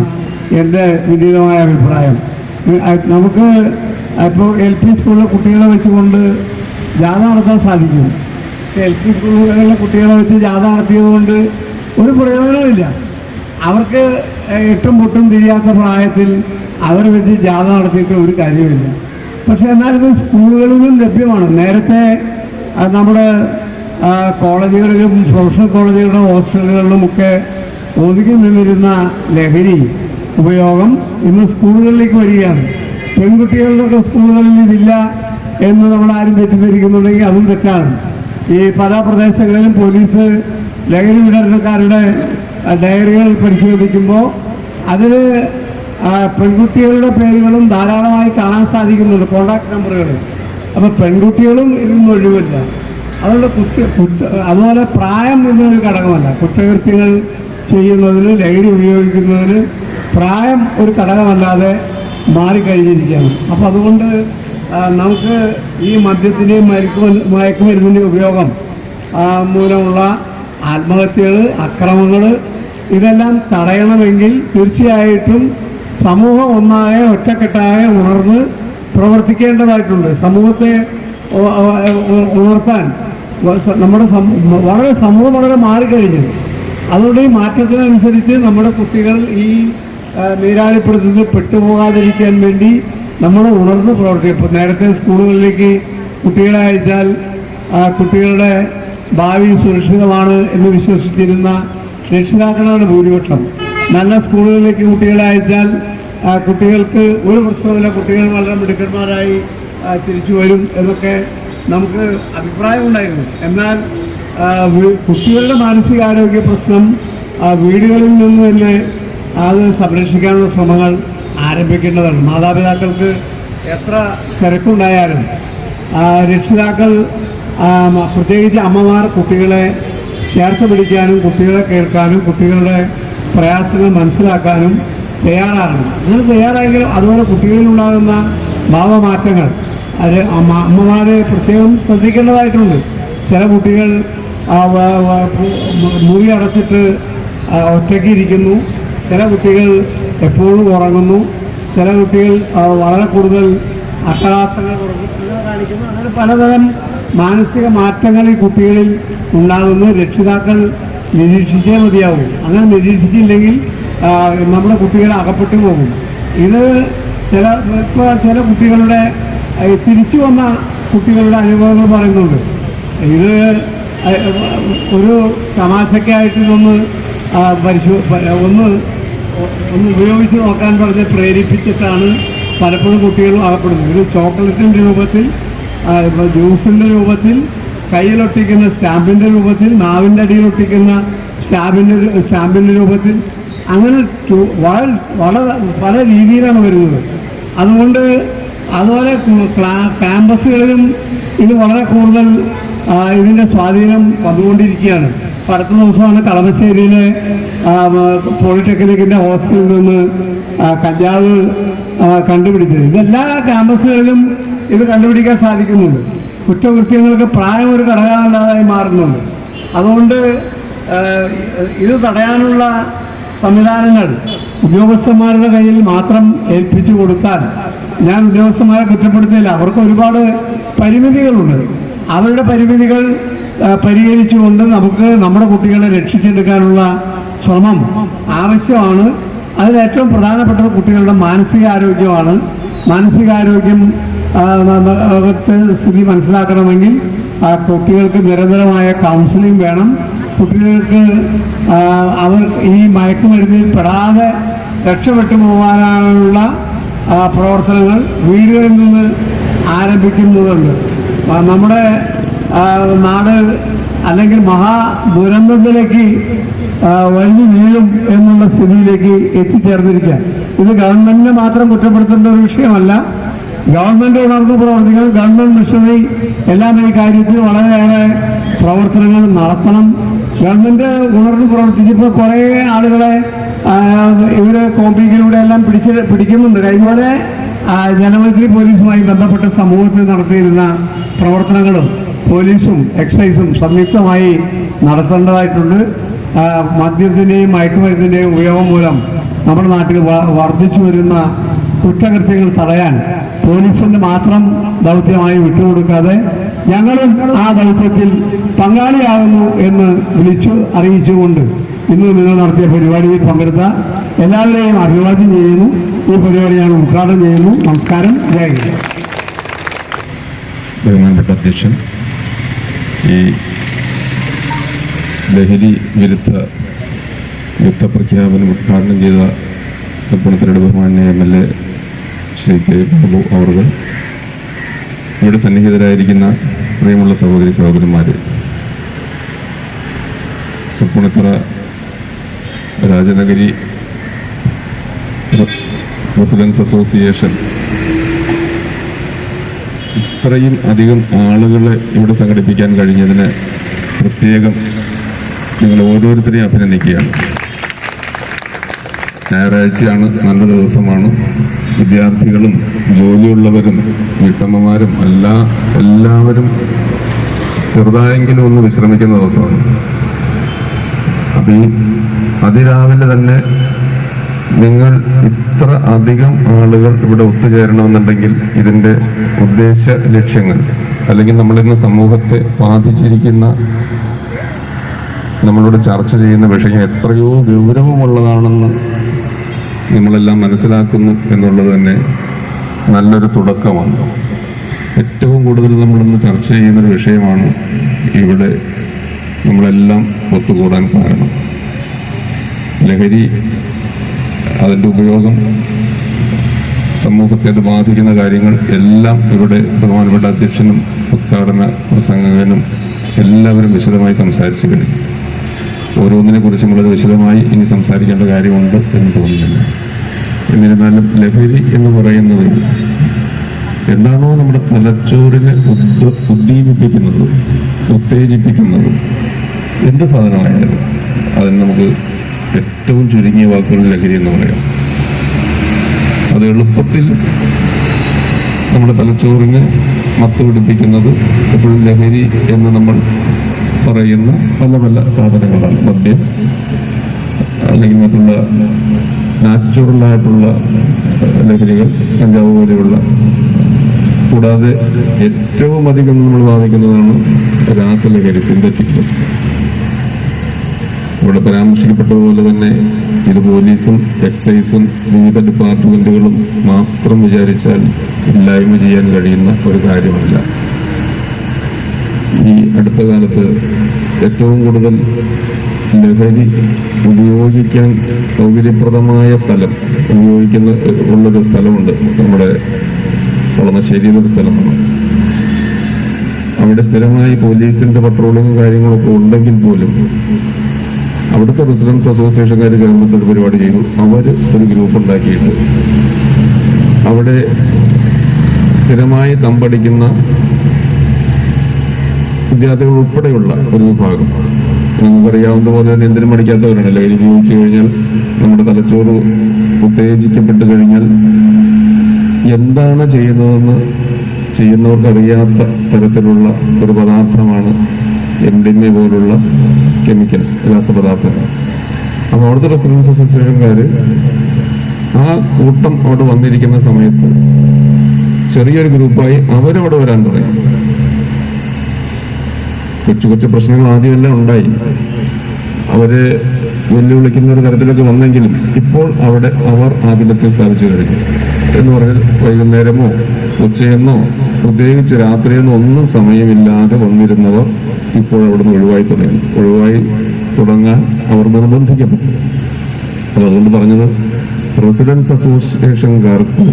എൻ്റെ വിനീതമായ അഭിപ്രായം. നമുക്ക് ഇപ്പോൾ LP സ്കൂളിലെ കുട്ടികളെ വെച്ചുകൊണ്ട് ജാഥ നടത്താൻ സാധിക്കും. LP സ്കൂളുകളിലെ കുട്ടികളെ വെച്ച് ജാഥ നടത്തിയതുകൊണ്ട് ഒരു പ്രയോജനവുമില്ല. അവർക്ക് 8ഉം 8ഉം തിരിയാത്ത പ്രായത്തിൽ അവരെ വെച്ച് ജാഥ നടത്തിയിട്ട് ഒരു കാര്യമില്ല. പക്ഷെ എന്നാലിത് സ്കൂളുകളിലും ലഭ്യമാണ്. നേരത്തെ നമ്മുടെ കോളേജുകളിലും പ്രൊഫഷണൽ കോളേജുകളിലും ഹോസ്റ്റലുകളിലുമൊക്കെ ഒതുങ്ങി നിന്നിരുന്ന ലഹരി ഉപയോഗം ഇന്ന് സ്കൂളുകളിലേക്ക് വരികയാണ്. പെൺകുട്ടികളുടെ സ്കൂളുകളിൽ ഇതില്ല എന്ന് നമ്മളാരും തെറ്റിദ്ധരിക്കുന്നുണ്ടെങ്കിൽ അതും തെറ്റാണ്. ഈ പല പ്രദേശങ്ങളിലും പോലീസ് ലഹരി വിതരണക്കാരുടെ ഡയറികൾ പരിശോധിക്കുമ്പോൾ അതിൽ പെൺകുട്ടികളുടെ പേരുകളും ധാരാളമായി കാണാൻ സാധിക്കുന്നുണ്ട്, കോൺടാക്ട് നമ്പറുകൾ. അപ്പോൾ പെൺകുട്ടികളും ഇതിന് ഒഴിവില്ല. അതുകൊണ്ട് അതുപോലെ പ്രായം എന്നൊരു ഘടകമല്ല. കുറ്റകൃത്യങ്ങൾ ചെയ്യുന്നതിന്, ലഹരി ഉപയോഗിക്കുന്നതിന് പ്രായം ഒരു ഘടകമല്ലാതെ മാറിക്കഴിഞ്ഞിരിക്കുകയാണ്. അപ്പോൾ അതുകൊണ്ട് നമുക്ക് ഈ മദ്യത്തിൻ്റെയും മയക്കുമരുന്നിൻ്റെയും ഉപയോഗം മൂലമുള്ള ആത്മഹത്യകൾ, അക്രമങ്ങൾ ഇതെല്ലാം തടയണമെങ്കിൽ തീർച്ചയായിട്ടും സമൂഹം ഒന്നാകെ ഒറ്റക്കെട്ടാകെ ഉണർന്ന് പ്രവർത്തിക്കേണ്ടതായിട്ടുണ്ട്. സമൂഹത്തെ ഉണർത്താൻ സമൂഹം വളരെ മാറിക്കഴിഞ്ഞു. അതുകൊണ്ട് ഈ മാറ്റത്തിനനുസരിച്ച് നമ്മുടെ കുട്ടികൾ ഈ നീരാളിപ്പെടുത്തുന്നത് പെട്ടുപോകാതിരിക്കാൻ വേണ്ടി നമ്മൾ ഉണർന്ന് പ്രവർത്തിക്കും. ഇപ്പോൾ നേരത്തെ സ്കൂളുകളിലേക്ക് കുട്ടികളെ അയച്ചാൽ കുട്ടികളുടെ ഭാവി സുരക്ഷിതമാണ് എന്ന് വിശ്വസിച്ചിരുന്ന രക്ഷിതാക്കളാണ് ഭൂരിപക്ഷം. നല്ല സ്കൂളുകളിലേക്ക് കുട്ടികളെ അയച്ചാൽ കുട്ടികൾക്ക് ഒരു പ്രശ്നമില്ല, കുട്ടികൾ വളരെ മിടുക്കന്മാരായി തിരിച്ചു വരും എന്നൊക്കെ നമുക്ക് അഭിപ്രായമുണ്ടായിരുന്നു. എന്നാൽ കുട്ടികളുടെ മാനസികാരോഗ്യ പ്രശ്നം വീടുകളിൽ നിന്ന് തന്നെ അത് സംരക്ഷിക്കാനുള്ള ശ്രമങ്ങൾ ആരംഭിക്കേണ്ടതാണ്. മാതാപിതാക്കൾക്ക് എത്ര തിരക്കുണ്ടായാലും രക്ഷിതാക്കൾ, പ്രത്യേകിച്ച് അമ്മമാർ, കുട്ടികളെ ചേർച്ച പിടിക്കാനും കുട്ടികളെ കേൾക്കാനും കുട്ടികളുടെ പ്രയാസങ്ങൾ മനസ്സിലാക്കാനും തയ്യാറാകണം. അങ്ങനെ തയ്യാറായെങ്കിലും അതുപോലെ കുട്ടികളിലുണ്ടാകുന്ന ഭാവമാറ്റങ്ങൾ അത് അമ്മമാരെ പ്രത്യേകം ശ്രദ്ധിക്കേണ്ടതായിട്ടുണ്ട്. ചില കുട്ടികൾ മുറി അടച്ചിട്ട് ഒറ്റയ്ക്ക് ഇരിക്കുന്നു, ചില കുട്ടികൾ എപ്പോഴും ഉറങ്ങുന്നു, ചില കുട്ടികൾ വളരെ കൂടുതൽ അട്ടഹാസങ്ങൾ കാണിക്കുന്നു. അങ്ങനെ പലതരം മാനസിക മാറ്റങ്ങൾ ഈ കുട്ടികളിൽ ഉണ്ടാകുന്നു. രക്ഷിതാക്കൾ നിരീക്ഷിച്ചേ മതിയാവും. അങ്ങനെ നിരീക്ഷിച്ചില്ലെങ്കിൽ നമ്മുടെ കുട്ടികൾ അകപ്പെട്ടു പോകും. ഇത് ചില കുട്ടികളുടെ തിരിച്ചു വന്ന കുട്ടികളുടെ അനുഭവങ്ങൾ പറയുന്നുണ്ട്. ഇത് ഒരു തമാശയ്ക്കായിട്ട് ഒന്ന് ഉപയോഗിച്ച് നോക്കാൻ പറഞ്ഞ് പ്രേരിപ്പിച്ചിട്ടാണ് പലപ്പോഴും കുട്ടികൾ അകപ്പെടുന്നത്. ഇത് ചോക്ലേറ്റിൻ്റെ രൂപത്തിൽ, ജ്യൂസിൻ്റെ രൂപത്തിൽ, കയ്യിലൊട്ടിക്കുന്ന സ്റ്റാമ്പിൻ്റെ രൂപത്തിൽ, നാവിൻ്റെ അടിയിലൊട്ടിക്കുന്ന സ്റ്റാമ്പിൻ്റെ രൂപത്തിൽ, അങ്ങനെ വളരെ പല രീതിയിലാണ് വരുന്നത്. അതുപോലെ ക്യാമ്പസുകളിലും ഇത് വളരെ കൂടുതൽ ഇതിൻ്റെ സ്വാധീനം വന്നുകൊണ്ടിരിക്കുകയാണ്. അപ്പോൾ അടുത്ത ദിവസമാണ് കളമശ്ശേരിയിലെ പോളിടെക്നിക്കിൻ്റെ ഹോസ്റ്റലിൽ നിന്ന് കഞ്ചാവ് കണ്ടുപിടിച്ചത്. ഇതെല്ലാ ക്യാമ്പസുകളിലും ഇത് കണ്ടുപിടിക്കാൻ സാധിക്കുന്നുണ്ട്. കുറ്റകൃത്യങ്ങൾക്ക് പ്രായം ഒരു ഘടകമല്ലാതായി മാറുന്നുണ്ട്. അതുകൊണ്ട് ഇത് തടയാനുള്ള സംവിധാനങ്ങൾ ഉദ്യോഗസ്ഥന്മാരുടെ കയ്യിൽ മാത്രം ഏൽപ്പിച്ചു കൊടുത്താൽ, ഞാൻ ഉദ്യോഗസ്ഥന്മാരെ കുറ്റപ്പെടുത്തിയില്ല, അവർക്ക് ഒരുപാട് പരിമിതികളുണ്ട്. അവരുടെ പരിമിതികൾ പരിഹരിച്ചുകൊണ്ട് നമുക്ക് നമ്മുടെ കുട്ടികളെ രക്ഷിച്ചെടുക്കാനുള്ള ശ്രമം ആവശ്യമാണ്. അതിലേറ്റവും പ്രധാനപ്പെട്ടത് കുട്ടികളുടെ മാനസികാരോഗ്യമാണ്. മാനസികാരോഗ്യം സ്ഥിതി മനസ്സിലാക്കണമെങ്കിൽ കുട്ടികൾക്ക് നിരന്തരമായ കൗൺസിലിംഗ് വേണം. കുട്ടികൾക്ക് അവർ ഈ മയക്കുമരുന്നിൽ പെടാതെ രക്ഷപ്പെട്ടു പോകാനുള്ള പ്രവർത്തനങ്ങൾ വീടുകളിൽ നിന്ന് ആരംഭിക്കുന്നതുണ്ട്. നമ്മുടെ നാട് അല്ലെങ്കിൽ മഹാദുരന്തത്തിലേക്ക് വഴി വീഴും എന്നുള്ള സ്ഥിതിയിലേക്ക് എത്തിച്ചേർന്നിരിക്കുക. ഇത് ഗവൺമെന്റിനെ മാത്രം കുറ്റപ്പെടുത്തേണ്ട ഒരു വിഷയമല്ല. ഗവൺമെന്റ് ഉണർന്ന് പ്രവർത്തിക്കണം. ഗവൺമെന്റ് മിഷനറി എല്ലാം ഈ കാര്യത്തിൽ വളരെയേറെ പ്രവർത്തനങ്ങൾ നടത്തണം. ഗവൺമെന്റ് ഉണർന്ന് പ്രവർത്തിച്ചപ്പോൾ കുറേ ആളുകളെ ഇവര് കോമ്പിങ്ങിലൂടെ എല്ലാം പിടിക്കുന്നുണ്ട്. കഴിഞ്ഞപോലെ ജനമൈത്രി പോലീസുമായി ബന്ധപ്പെട്ട സമൂഹത്തിൽ നടത്തിയിരുന്ന പ്രവർത്തനങ്ങളും പോലീസും എക്സൈസും സംയുക്തമായി നടത്തേണ്ടതായിട്ടുണ്ട്. മദ്യത്തിൻ്റെയും മയക്കുമരുന്നിൻ്റെയും ഉപയോഗം മൂലം നമ്മുടെ നാട്ടിൽ വർദ്ധിച്ചു വരുന്ന കുറ്റകൃത്യങ്ങൾ തടയാൻ പോലീസിൻ്റെ മാത്രം ദൗത്യമായി വിട്ടുകൊടുക്കാതെ ഞങ്ങളും ആ ദൗത്യത്തിൽ പങ്കാളിയാകുന്നു എന്ന് അറിയിച്ചുകൊണ്ട് ഇന്ന് നിങ്ങൾ നടത്തിയ പരിപാടിയിൽ പങ്കെടുത്ത എല്ലാവരെയും അഭിവാദ്യം ചെയ്യുന്നു. ഈ പരിപാടി ഞാൻ ഉദ്ഘാടനം ചെയ്യുന്നു. നമസ്കാരം. ജയ ഹിന്ദ്. ബഹുമാനപ്പെട്ട അധ്യക്ഷൻ, ഈ ലഹരി വിരുദ്ധ യുദ്ധപ്രഖ്യാപനം ഉദ്ഘാടനം ചെയ്ത തൃപ്പൂണിത്തുറയുടെ ബഹുമാന്യ MLA ശ്രീ കെ ബാബു അവർ, ഇവിടെ സന്നിഹിതരായിരിക്കുന്ന പ്രിയമുള്ള സഹോദരി സഹോദരന്മാർ, തൃപ്പൂണിത്തുറ രാജനഗരി റെസിഡൻസ് അസോസിയേഷൻ ഇത്രയും അധികം ആളുകളെ ഇവിടെ സംഘടിപ്പിക്കാൻ കഴിഞ്ഞതിന് പ്രത്യേകം നിങ്ങൾ ഓരോരുത്തരെയും അഭിനന്ദിക്കുകയാണ്. ഞായറാഴ്ചയാണ്, നല്ല ദിവസമാണ്. വിദ്യാർത്ഥികളും ജോലിയുള്ളവരും വീട്ടമ്മമാരും എല്ലാവരും ചെറുതായെങ്കിലും ഒന്ന് വിശ്രമിക്കുന്ന ദിവസമാണ്. അപ്പം ഈ അതിരാവിലെ തന്നെ നിങ്ങൾ ഇത്ര അധികം ആളുകൾ ഇവിടെ ഒത്തുചേരണമെന്നുണ്ടെങ്കിൽ ഇതിൻ്റെ ഉദ്ദേശ ലക്ഷ്യങ്ങൾ, അല്ലെങ്കിൽ നമ്മളിന്ന് സമൂഹത്തെ ബാധിച്ചിരിക്കുന്ന, നമ്മളോട് ചർച്ച ചെയ്യുന്ന വിഷയം എത്രയോ ഗൗരവമുള്ളതാണെന്ന് നമ്മളെല്ലാം മനസ്സിലാക്കുന്നു എന്നുള്ളത് തന്നെ നല്ലൊരു തുടക്കമാണ്. ഏറ്റവും കൂടുതൽ നമ്മളിന്ന് ചർച്ച ചെയ്യുന്നൊരു വിഷയമാണ് ഇവിടെ നമ്മളെല്ലാം ഒത്തുകൂടാൻ കാരണം. ലഹരി അതിൻ്റെ ഉപയോഗം സമൂഹത്തെ ബാധിക്കുന്ന കാര്യങ്ങൾ എല്ലാം ഇവിടെ ബഹുമാനപ്പെട്ട അധ്യക്ഷനും ഉദ്ഘാടന പ്രസംഗകനും എല്ലാവരും വിശദമായി സംസാരിച്ചു കഴിഞ്ഞു. ഓരോന്നിനെ കുറിച്ചും വളരെ വിശദമായി ഇനി സംസാരിക്കേണ്ട കാര്യമുണ്ട് എന്ന് തോന്നുന്നില്ല. എന്നിരുന്നാലും ലഹരി എന്ന് പറയുന്നത് എന്താണോ നമ്മുടെ തലച്ചോറിനെ ഉദ്ദീപിപ്പിക്കുന്നത്, ഉത്തേജിപ്പിക്കുന്നത്, എന്ത് സാധനമായാലും അതിന് നമുക്ക് ഏറ്റവും ചുരുങ്ങിയ വാക്കുകളിൽ ലഹരി എന്ന് പറയാം. അത് എളുപ്പത്തിൽ നമ്മുടെ തലച്ചോറിനെ മത്ത് പിടിപ്പിക്കുന്നത് എപ്പോഴും ലഹരി എന്ന് നമ്മൾ പറയുന്ന പല പല സാധനങ്ങളാണ്. മദ്യം അല്ലെങ്കിൽ മറ്റുള്ള നാച്ചുറലായിട്ടുള്ള ലഹരികൾ, കഞ്ചാവ് പോലെയുള്ള. കൂടാതെ ഏറ്റവും അധികം നമ്മൾ ബാധിക്കുന്നതാണ് രാസലഹരി, സിന്തറ്റിക് ഡ്രഗ്സ്. ഇവിടെ പരാമർശിക്കപ്പെട്ടതുപോലെ തന്നെ ഇത് പോലീസും എക്സൈസും വിവിധ ഡിപ്പാർട്ട്മെന്റുകളും മാത്രം വിചാരിച്ചാൽ ഇല്ലായ്മ ചെയ്യാൻ കഴിയുന്ന ഒരു കാര്യമല്ല. ഈ അടുത്ത കാലത്ത് ഏറ്റവും കൂടുതൽ ലഹരി ഉപയോഗിക്കാൻ സൗകര്യപ്രദമായ സ്ഥലം ഉള്ളൊരു സ്ഥലമുണ്ട്. നമ്മുടെ വളമശ്ശേരിയിലൊരു സ്ഥലമാണ്. അവിടെ സ്ഥിരമായി പോലീസിന്റെ പട്രോളിങ്ങും കാര്യങ്ങളൊക്കെ ഉണ്ടെങ്കിൽ പോലും അവിടുത്തെ റെസിഡൻസ് അസോസിയേഷൻകാർ ചേർന്നിട്ട് ഒരു പരിപാടി ചെയ്തു. അവർ ഒരു ഗ്രൂപ്പ് ഉണ്ടാക്കിയിട്ട് അവിടെ സ്ഥിരമായി തമ്പടിക്കുന്ന വിദ്യാർത്ഥികൾ ഉൾപ്പെടെയുള്ള ഒരു വിഭാഗം, നമുക്കറിയാവുന്ന പോലെ തന്നെ എന്തിനും പഠിക്കാത്തവരാണ്. ലഹരി ഉപയോഗിച്ചു കഴിഞ്ഞാൽ നമ്മുടെ തലച്ചോറ് ഉത്തേജിക്കപ്പെട്ട് കഴിഞ്ഞാൽ എന്താണ് ചെയ്യുന്നതെന്ന് ചെയ്യുന്നവർക്ക് അറിയാത്ത തരത്തിലുള്ള ഒരു പദാർത്ഥമാണ് MDMA പോലുള്ള കെമിക്കൽസ്, രാസപദാർത്ഥങ്ങൾ. അപ്പോൾ അവിടുത്തെ റെസിഡൻസ് അസോസിയേഷൻകാർ ആ കൂട്ടം അവിടെ വന്നിരിക്കുന്ന സമയത്ത് ചെറിയൊരു ഗ്രൂപ്പായി അവരവിടെ വരാൻ തുടങ്ങി. കൊച്ചു കൊച്ചു പ്രശ്നങ്ങൾ ആദ്യമെല്ലാം ഉണ്ടായി. അവരെ വെല്ലുവിളിക്കുന്ന ഒരു തരത്തിലൊക്കെ വന്നെങ്കിലും ഇപ്പോൾ അവിടെ അവർ ആധിപത്യം സ്ഥാപിച്ചു കഴിഞ്ഞു. എന്ന് പറഞ്ഞാൽ വൈകുന്നേരമോ ഉച്ചയെന്നോ പ്രത്യേകിച്ച് രാത്രിയെന്നോ ഒന്നും സമയമില്ലാതെ വന്നിരുന്നവർ ഇപ്പോൾ അവിടുന്ന് ഒഴിവായി തുടങ്ങാൻ അവർ നിർബന്ധിക്കപ്പെട്ടു. അതുകൊണ്ട് പറഞ്ഞത് റെസിഡൻസ് അസോസിയേഷൻകാർക്ക്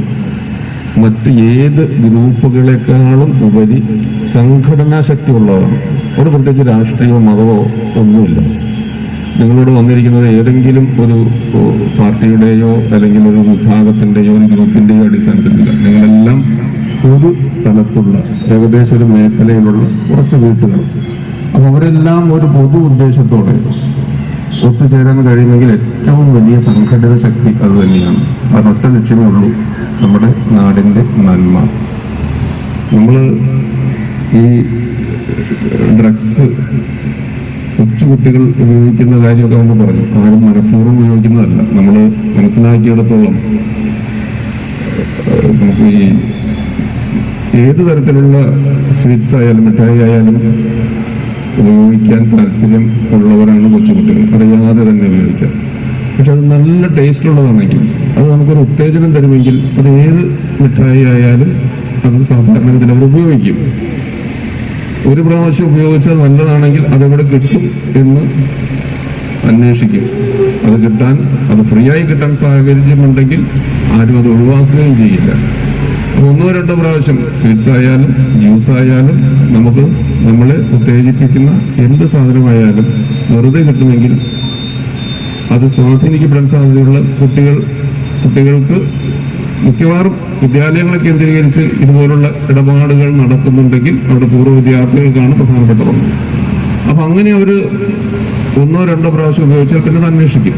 മറ്റ് ഏത് ഗ്രൂപ്പുകളെക്കാളും ഉപരി സംഘടനാ ശക്തി ഉള്ളതാണ്. അവിടെ പ്രത്യേകിച്ച് രാഷ്ട്രീയമോ മതമോ ഒന്നുമില്ല. നിങ്ങളോട് വന്നിരിക്കുന്നത് ഏതെങ്കിലും ഒരു പാർട്ടിയുടെയോ അല്ലെങ്കിൽ ഒരു വിഭാഗത്തിൻ്റെയോ ഒരു ഗ്രൂപ്പിൻ്റെയോ അടിസ്ഥാനത്തിലില്ല. നിങ്ങളെല്ലാം ഒരു സ്ഥലത്തുള്ള ഏകദേശം ഒരു മേഖലയിലുള്ള കുറച്ച് വീട്ടുകൾ. അപ്പോൾ അവരെല്ലാം ഒരു പൊതു ഉദ്ദേശത്തോടെ ഒത്തുചേരാൻ കഴിയുമെങ്കിൽ ഏറ്റവും വലിയ സംഘടിത ശക്തി അത് തന്നെയാണ്. അതിനൊറ്റ ലക്ഷ്യമേ ഉള്ളൂ, നമ്മുടെ നാടിൻ്റെ നന്മ. നമ്മൾ ഈ ഡ്രഗ്സ് കൊച്ചുകുട്ടികൾ ഉപയോഗിക്കുന്ന കാര്യമൊക്കെ നമ്മൾ പറഞ്ഞു. ആരും മനഃപൂർവ്വം ഉപയോഗിക്കുന്നതല്ല. നമ്മൾ മനസ്സിലാക്കിയിടത്തോളം നമുക്ക് ഈ ഏത് തരത്തിലുള്ള സ്വീറ്റ്സ് ആയാലും മിഠായി ആയാലും ഉപയോഗിക്കാൻ താല്പര്യം ഉള്ളവരാണ് കൊച്ചുകുട്ടികൾ. അറിയാതെ തന്നെ ഉപയോഗിക്കാം. പക്ഷെ അത് നല്ല ടേസ്റ്റുള്ളതാണെങ്കിൽ, അത് നമുക്കൊരു ഉത്തേജനം തരുമെങ്കിൽ അത് ഏത് മിഠായി ആയാലും അത് സാധാരണഗതിയിൽ അവർ ഉപയോഗിക്കും. ഒരു പ്രാവശ്യം ഉപയോഗിച്ചാൽ നല്ലതാണെങ്കിൽ അതെവിടെ കിട്ടും എന്ന് അന്വേഷിക്കും. അത് ഫ്രീ ആയി കിട്ടാൻ സാഹചര്യമുണ്ടെങ്കിൽ ആരും അത് ഒഴിവാക്കുകയും ചെയ്യില്ല. ഒന്നോ രണ്ടോ പ്രാവശ്യം സ്വീറ്റ്സ് ആയാലും ജ്യൂസ് ആയാലും നമ്മളെ ഉത്തേജിപ്പിക്കുന്ന എന്ത് സാധനമായാലും വെറുതെ കിട്ടുമെങ്കിൽ അത് സ്വാധീനിക്കപ്പെടാൻ സാധ്യതയുള്ള കുട്ടികൾക്ക് മിക്കവാറും വിദ്യാലയങ്ങളെ കേന്ദ്രീകരിച്ച് ഇതുപോലുള്ള ഇടപാടുകൾ നടക്കുന്നുണ്ടെങ്കിൽ അവിടെ പൂർവ്വ വിദ്യാർത്ഥികൾക്കാണ് പ്രധാനപ്പെട്ട പങ്ക്. അപ്പം അങ്ങനെ അവർ ഒന്നോ രണ്ടോ പ്രാവശ്യം ഉപയോഗിച്ചാൽ പിന്നെ അത് അന്വേഷിക്കും.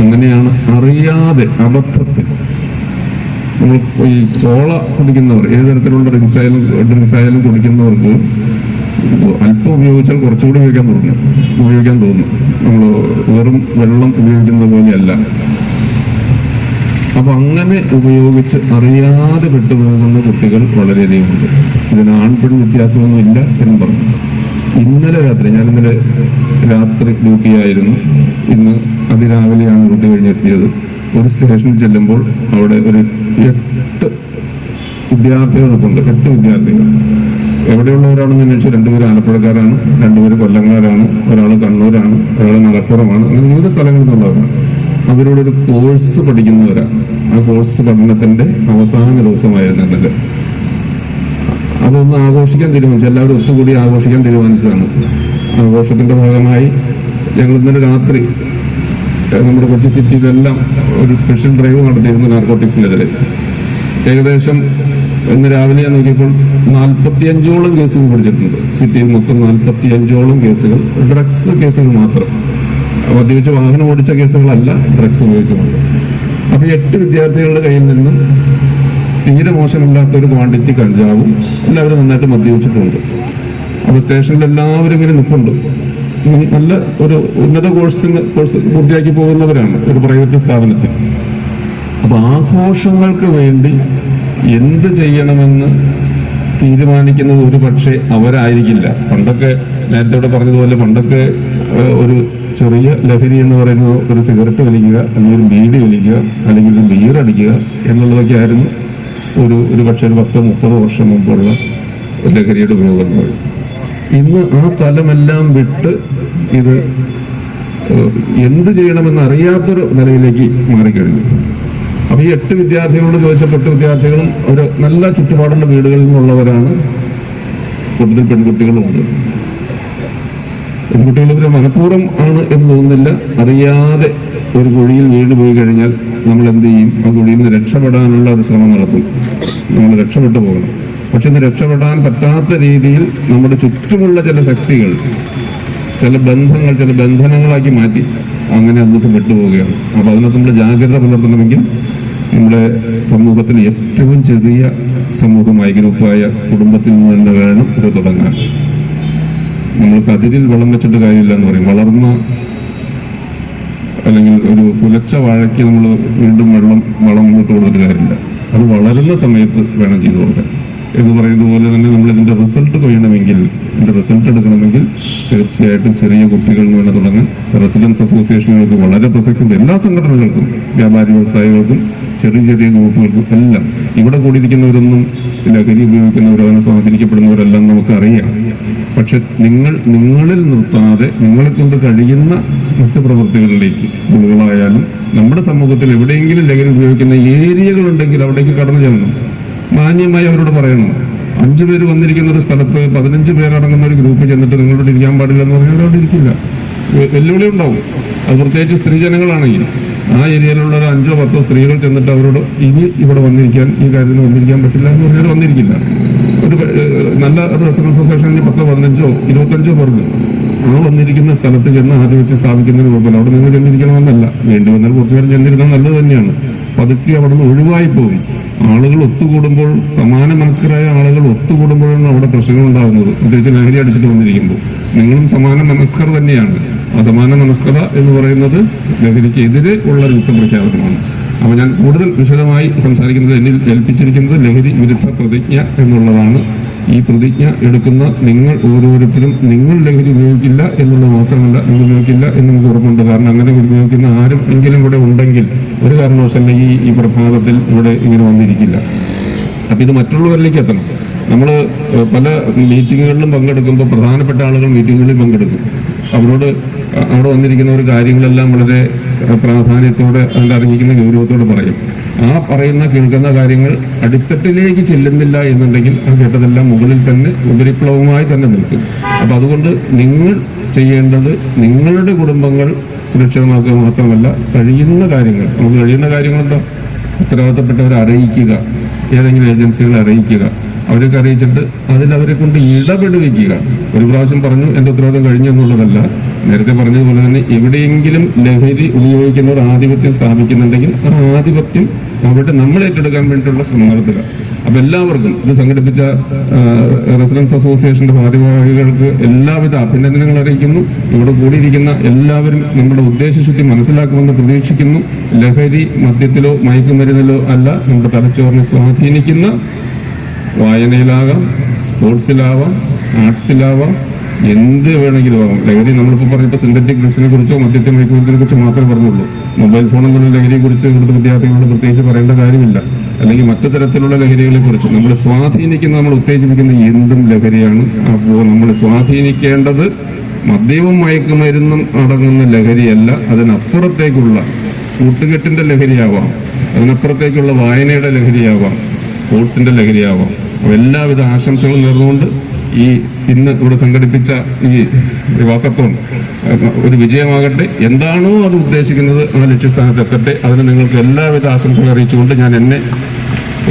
അങ്ങനെയാണ് അറിയാതെ അബദ്ധത്തിൽ നമ്മൾ ഈ കോള കുടിക്കുന്നവർ, ഏത് തരത്തിലുള്ള ഡ്രിങ്ക്സ് ആയാലും കുടിക്കുന്നവർക്ക് അല്പം ഉപയോഗിച്ചാൽ കുറച്ചുകൂടി ഉപയോഗിക്കാൻ തോന്നും. നമ്മൾ വെറും വെള്ളം ഉപയോഗിക്കുന്നത് പോലെയല്ല. അപ്പൊ അങ്ങനെ ഉപയോഗിച്ച് അറിയാതെ പെട്ടുപോകുന്ന കുട്ടികൾ വളരെയധികമുണ്ട്. ഇതിന് ആൺപെൺ വ്യത്യാസമൊന്നുമില്ല എന്ന് പറഞ്ഞു. ഇന്നലെ രാത്രി ഡ്യൂട്ടിയായിരുന്നു. ഇന്ന് അതിരാവിലെയാണ് ഡ്യൂട്ടി കഴിഞ്ഞെത്തിയത്. ഒരു സ്റ്റേഷനിൽ ചെല്ലുമ്പോൾ അവിടെ ഒരു 8 വിദ്യാർത്ഥികൾക്കുണ്ട്. 8 വിദ്യാർത്ഥികൾ എവിടെയുള്ളവരാണെന്ന് അന്വേഷിച്ച് 2 പേര് ആലപ്പുഴക്കാരാണ്, 2 പേര് കൊല്ലംകാരാണ്, ഒരാൾ കണ്ണൂരാണ്, ഒരാൾ മലപ്പുറമാണ്, അങ്ങനെ വിവിധ സ്ഥലങ്ങളിൽ നിന്നുള്ളവരാണ്. അവരോടൊരു കോഴ്സ് പഠിക്കുന്നവരാണ്. ആ കോഴ്സ് പഠനത്തിന്റെ അവസാന ദിവസമായിരുന്നു ഇന്നലെ. അതൊന്ന് ആഘോഷിക്കാൻ തീരുമാനിച്ചു, എല്ലാവരും ഒത്തുകൂടി ആഘോഷിക്കാൻ തീരുമാനിച്ചതാണ്. ആഘോഷത്തിന്റെ ഭാഗമായി ഞങ്ങൾ ഇന്നലെ രാത്രി നമ്മുടെ കൊച്ചി സിറ്റിയിലെല്ലാം ഒരു സ്പെഷ്യൽ ഡ്രൈവ് നടത്തിയിരുന്നു നാർക്കോട്ടിക്സിനെതിരെ. ഏകദേശം ഇന്ന് രാവിലെ ഞാൻ നോക്കിയപ്പോൾ 45ഓളം കേസുകൾ പിടിച്ചിട്ടുണ്ട്. സിറ്റിയിൽ മൊത്തം 45ഓളം കേസുകൾ, ഡ്രഗ്സ് കേസുകൾ മാത്രം. മദ്യപിച്ച് വാഹനം ഓടിച്ച കേസുകളല്ല, ഡ്രഗ്സ് ഉപയോഗിച്ചുകൊണ്ട്. അപ്പൊ 8 വിദ്യാർത്ഥികളുടെ കയ്യിൽ നിന്നും തീരെ മോശമില്ലാത്ത ഒരു ക്വാണ്ടിറ്റി കഞ്ചാവും എല്ലാവരും നന്നായിട്ട് മദ്യപിച്ചിട്ടുണ്ട്. അപ്പൊ സ്റ്റേഷനിൽ എല്ലാവരും ഇങ്ങനെ നിൽപ്പുണ്ട്. നല്ല ഒരു ഉന്നത കോഴ്സ് പൂർത്തിയാക്കി പോകുന്നവരാണ് ഒരു പ്രൈവറ്റ് സ്ഥാപനത്തിൽ. അപ്പൊ ആഘോഷങ്ങൾക്ക് വേണ്ടി എന്ത് ചെയ്യണമെന്ന് തീരുമാനിക്കുന്നത് ഒരു പക്ഷേ അവരായിരിക്കില്ല. പണ്ടൊക്കെ നേരത്തെ ഇവിടെ പറഞ്ഞതുപോലെ പണ്ടൊക്കെ ഒരു ചെറിയ ലഹരി എന്ന് പറയുന്നത് ഒരു സിഗരറ്റ് വലിക്കുക, അല്ലെങ്കിൽ ഒരു ബീഡി വലിക്കുക, അല്ലെങ്കിൽ ഒരു ബിയർ അടിക്കുക എന്നുള്ളതൊക്കെ ആയിരുന്നു ഒരു പക്ഷേ ഒരു 10-30 വർഷം മുമ്പുള്ള ലഹരിയുടെ ഉപയോഗങ്ങൾ. ഇന്ന് ആ തലമെല്ലാം വിട്ട് ഇത് എന്ത് ചെയ്യണമെന്ന് അറിയാത്തൊരു നിലയിലേക്ക് മാറിക്കഴിഞ്ഞു. അപ്പൊ ഈ 8 വിദ്യാർത്ഥികളോട് ചോദിച്ച 8 വിദ്യാർത്ഥികളും ഒരു നല്ല ചുറ്റുപാടുള്ള വീടുകളിൽ നിന്നുള്ളവരാണ്. കൂടുതൽ പെൺകുട്ടികളുമുണ്ട്. പെൺകുട്ടികൾ ഇവരെ മനഃപൂർവ്വം ആണ് എന്ന് തോന്നുന്നില്ല. അറിയാതെ ഒരു കുഴിയിൽ വീണ് പോയി കഴിഞ്ഞാൽ നമ്മൾ എന്ത് ചെയ്യും? ആ കുഴിയിൽ നിന്ന് രക്ഷപ്പെടാനുള്ള ഒരു ശ്രമം നടത്തും. നമ്മൾ രക്ഷപ്പെട്ടു പോകണം. പക്ഷെ ഇന്ന് രക്ഷപ്പെടാൻ പറ്റാത്ത രീതിയിൽ നമ്മുടെ ചുറ്റുമുള്ള ചില ശക്തികൾ, ചില ബന്ധങ്ങൾ, ചില ബന്ധനങ്ങളാക്കി മാറ്റി അങ്ങനെ അതിനകത്ത് വിട്ടുപോവുകയാണ്. അപ്പൊ അതിനകത്ത് നമ്മൾ ജാഗ്രത പുലർത്തണമെങ്കിൽ നമ്മുടെ സമൂഹത്തിൽ ഏറ്റവും ചെറിയ സമൂഹമായ ഗ്രൂപ്പായ കുടുംബത്തിൽ നിന്ന് തന്നെ വേണം ഇത് തുടങ്ങാൻ. നമ്മൾ കതിരിൽ വളം വെച്ചിട്ട് കാര്യമില്ല എന്ന് പറയും. വളർന്ന അല്ലെങ്കിൽ ഒരു പുലച്ച വാഴയ്ക്ക് നമ്മൾ വീണ്ടും വളം ഇങ്ങോട്ട് കൊടുത്തിട്ട് കാര്യമില്ല. അത് വളരുന്ന സമയത്ത് വേണം ചെയ്തു കൊടുക്കാൻ എന്ന് പറയുന്നത് പോലെ തന്നെ നമ്മൾ ഇതിന്റെ റിസൾട്ട് കൊയ്യണമെങ്കിൽ, ഇതിന്റെ റിസൾട്ട് എടുക്കണമെങ്കിൽ തീർച്ചയായിട്ടും ചെറിയ കുട്ടികളിൽ നിന്ന് തുടങ്ങാൻ റെസിഡൻസ് അസോസിയേഷനുകൾക്ക് വളരെ പ്രസക്തിയുണ്ട്. എല്ലാ സംഘടനകൾക്കും, വ്യാപാരി വ്യവസായികൾക്കും, ചെറിയ ചെറിയ ഗ്രൂപ്പുകൾക്കും എല്ലാം. ഇവിടെ കൂടിയിരിക്കുന്നവരൊന്നും ലഹരി ഉപയോഗിക്കുന്നവരോ അങ്ങനെ സ്വാധീനിക്കപ്പെടുന്നവരെല്ലാം നമുക്കറിയാം. പക്ഷെ നിങ്ങളിൽ നിർത്താതെ നിങ്ങളെ കൊണ്ട് കഴിയുന്ന മറ്റു പ്രവൃത്തികളിലേക്ക്, സ്കൂളുകളായാലും നമ്മുടെ സമൂഹത്തിൽ എവിടെയെങ്കിലും ലഹരി ഉപയോഗിക്കുന്ന ഏരിയകളുണ്ടെങ്കിൽ അവിടേക്ക് കടന്നു ചെല്ലണം. മാന്യമായി അവരോട് പറയണം. 5 പേര് വന്നിരിക്കുന്ന ഒരു സ്ഥലത്ത് 15 പേരടങ്ങുന്ന ഒരു ഗ്രൂപ്പ് ചെന്നിട്ട് നിങ്ങളോട് ഇരിക്കാൻ പാടില്ല എന്ന് പറഞ്ഞാൽ അവിടെ ഇരിക്കില്ല. വെല്ലുവിളി ഉണ്ടാവും. അത് പ്രത്യേകിച്ച് സ്ത്രീജനങ്ങളാണെങ്കിൽ ആ ഏരിയയിലുള്ള ഒരു 5-10 സ്ത്രീകൾ ചെന്നിട്ട് അവരോട് ഇനി ഇവിടെ വന്നിരിക്കാൻ, ഈ കാര്യത്തിന് വന്നിരിക്കാൻ പറ്റില്ല എന്ന് പറഞ്ഞാൽ വന്നിരിക്കില്ല. ഒരു നല്ല റെസിഡൻസ് അസോസിയേഷനിൽ 10-15-25 പേർക്ക് ആ വന്നിരിക്കുന്ന സ്ഥലത്ത് ചെന്ന് ആധിപത്യം സ്ഥാപിക്കുന്നതിന് കുഴപ്പമില്ല. അവിടെ നിങ്ങൾ ചെന്നിരിക്കണമെന്നല്ല, വേണ്ടി വന്നാൽ കുറച്ചു നേരം ചെന്നിരുന്നാൽ നല്ലത് തന്നെയാണ്. പതുക്കെ അവിടെ നിന്ന് ഒഴിവായി പോകും. ആളുകൾ ഒത്തുകൂടുമ്പോൾ, സമാന മനസ്കരായ ആളുകൾ ഒത്തുകൂടുമ്പോഴാണ് അവിടെ പ്രശ്നങ്ങൾ ഉണ്ടാകുന്നത്. പ്രത്യേകിച്ച് ലഹരി അടിച്ചിട്ട് വന്നിരിക്കുമ്പോൾ നിങ്ങളും സമാന മനസ്കർ തന്നെയാണ്. ആ സമാന മനസ്കത എന്ന് പറയുന്നത് ലഹരിക്ക് എതിരെ ഉള്ള ഒരു കുറ്റപ്രഖ്യാപനമാണ്. അപ്പോൾ ഞാൻ കൂടുതൽ വിശദമായി സംസാരിക്കുന്നത്, എന്നിൽ ഏൽപ്പിച്ചിരിക്കുന്നത് ലഹരി വിരുദ്ധ പ്രതിജ്ഞ എന്നുള്ളതാണ്. ഈ പ്രതിജ്ഞ എടുക്കുന്ന നിങ്ങൾ ഓരോരുത്തരും നിങ്ങൾ ലഹരി ഉപയോഗിക്കില്ല എന്നുള്ളത് മാത്രമല്ല, നിങ്ങൾ ഉപയോഗിക്കില്ല എന്ന് നമുക്ക് ഉറപ്പുണ്ട്. കാരണം അങ്ങനെ ഉപയോഗിക്കുന്ന ആരും എങ്കിലും ഇവിടെ ഉണ്ടെങ്കിൽ ഒരു കാരണവശാലും ഈ പ്രഭാതത്തിൽ ഇവിടെ ഇങ്ങനെ വന്നിരിക്കില്ല. അപ്പം ഇത് മറ്റുള്ളവരിലേക്ക് എത്തണം. നമ്മൾ പല മീറ്റിങ്ങുകളിലും പങ്കെടുക്കുമ്പോൾ പ്രധാനപ്പെട്ട ആളുകൾ മീറ്റിങ്ങുകളിൽ പങ്കെടുക്കും. അവരോട് അവിടെ വന്നിരിക്കുന്ന ഒരു കാര്യങ്ങളെല്ലാം വളരെ പ്രാധാന്യത്തോടെ, അതിൻ്റെ അറിയിക്കുന്ന ഗൗരവത്തോടെ പറയും. ആ പറയുന്ന കേൾക്കുന്ന കാര്യങ്ങൾ അടിത്തട്ടിലേക്ക് ചെല്ലുന്നില്ല എന്നുണ്ടെങ്കിൽ ആ കേട്ടതെല്ലാം മുകളിൽ തന്നെ ഉപരിപ്ലവമായി തന്നെ നിൽക്കും. അപ്പം അതുകൊണ്ട് നിങ്ങൾ ചെയ്യേണ്ടത് നിങ്ങളുടെ കുടുംബങ്ങൾ സുരക്ഷിതമാക്കുക മാത്രമല്ല, കഴിയുന്ന കാര്യങ്ങൾ, നമുക്ക് കഴിയുന്ന കാര്യങ്ങൾ എന്താ, ഉത്തരവാദിത്തപ്പെട്ടവരെ അറിയിക്കുക, ഏതെങ്കിലും ഏജൻസികളെ അറിയിക്കുക. അവരൊക്കെ അറിയിച്ചിട്ട് അതിലവരെ കൊണ്ട് ഇടപെടുവിക്കുക. ഒരു പ്രാവശ്യം പറഞ്ഞു എൻ്റെ ഉത്തരവാദിത്തം കഴിഞ്ഞു എന്നുള്ളതല്ല. നേരത്തെ പറഞ്ഞതുപോലെ തന്നെ എവിടെയെങ്കിലും ലഹരി ഉപയോഗിക്കുന്നവർ ആധിപത്യം സ്ഥാപിക്കുന്നുണ്ടെങ്കിൽ ആ ആധിപത്യം അവിടെ നമ്മൾ ഏറ്റെടുക്കാൻ വേണ്ടിയിട്ടുള്ള ശ്രമം നടത്തുക. അപ്പം എല്ലാവർക്കും ഇത് സംഘടിപ്പിച്ച റെസിഡൻസ് അസോസിയേഷന്റെ ഭാരവാഹികൾക്ക് എല്ലാവിധ അഭിനന്ദനങ്ങൾ അറിയിക്കുന്നു. ഇവിടെ കൂടിയിരിക്കുന്ന എല്ലാവരും നമ്മുടെ ഉദ്ദേശശുദ്ധി മനസ്സിലാക്കുമെന്ന് പ്രതീക്ഷിക്കുന്നു. ലഹരി മദ്യത്തിലോ മയക്കുമരുന്നിലോ അല്ല, നമ്മുടെ തലച്ചോറിനെ സ്വാധീനിക്കുന്ന വായനയിലാവാം, സ്പോർട്സിലാവാം, ആർട്സിലാവാം, എന്ത് വേണമെങ്കിലും ആവാം. ലഹരി നമ്മളിപ്പോൾ പറഞ്ഞപ്പോൾ സിന്തറ്റിക് ഡ്രഗ്സിനെ കുറിച്ചോ മദ്യത്തെ മയക്കുമരുന്നിനെ കുറിച്ചോ മാത്രമേ പറഞ്ഞുള്ളൂ. മൊബൈൽ ഫോൺ എന്നുള്ള ലഹരിയെ കുറിച്ച് ഇവിടുത്തെ വിദ്യാർത്ഥികളോട് പ്രത്യേകിച്ച് പറയേണ്ട കാര്യമില്ല. അല്ലെങ്കിൽ മറ്റു തരത്തിലുള്ള ലഹരികളെ കുറിച്ച് നമ്മൾ സ്വാധീനിക്കുന്ന, നമ്മൾ ഉത്തേജിപ്പിക്കുന്ന എന്തും ലഹരിയാണ്. അപ്പോൾ നമ്മൾ സ്വാധീനിക്കേണ്ടത് മദ്യവും മയക്കുമരുന്നും അടങ്ങുന്ന ലഹരിയല്ല, അതിനപ്പുറത്തേക്കുള്ള കൂട്ടുകെട്ടിന്റെ ലഹരിയാവാം, അതിനപ്പുറത്തേക്കുള്ള വായനയുടെ ലഹരിയാവാം, സ്പോർട്സിന്റെ ലഹരിയാവാം. അപ്പോൾ എല്ലാവിധ ആശംസകളും നേർന്നുകൊണ്ട് ഈ ഇന്ന് ഇവിടെ സംഘടിപ്പിച്ച ഈ വാക്കത്തോൺ ഒരു വിജയമാകട്ടെ. എന്താണോ അത് ഉദ്ദേശിക്കുന്നത് ആ ലക്ഷ്യസ്ഥാനത്ത് എത്തട്ടെ. അതിന് നിങ്ങൾക്ക് എല്ലാവിധ ആശംസകൾ അറിയിച്ചുകൊണ്ട് ഞാൻ എന്നെ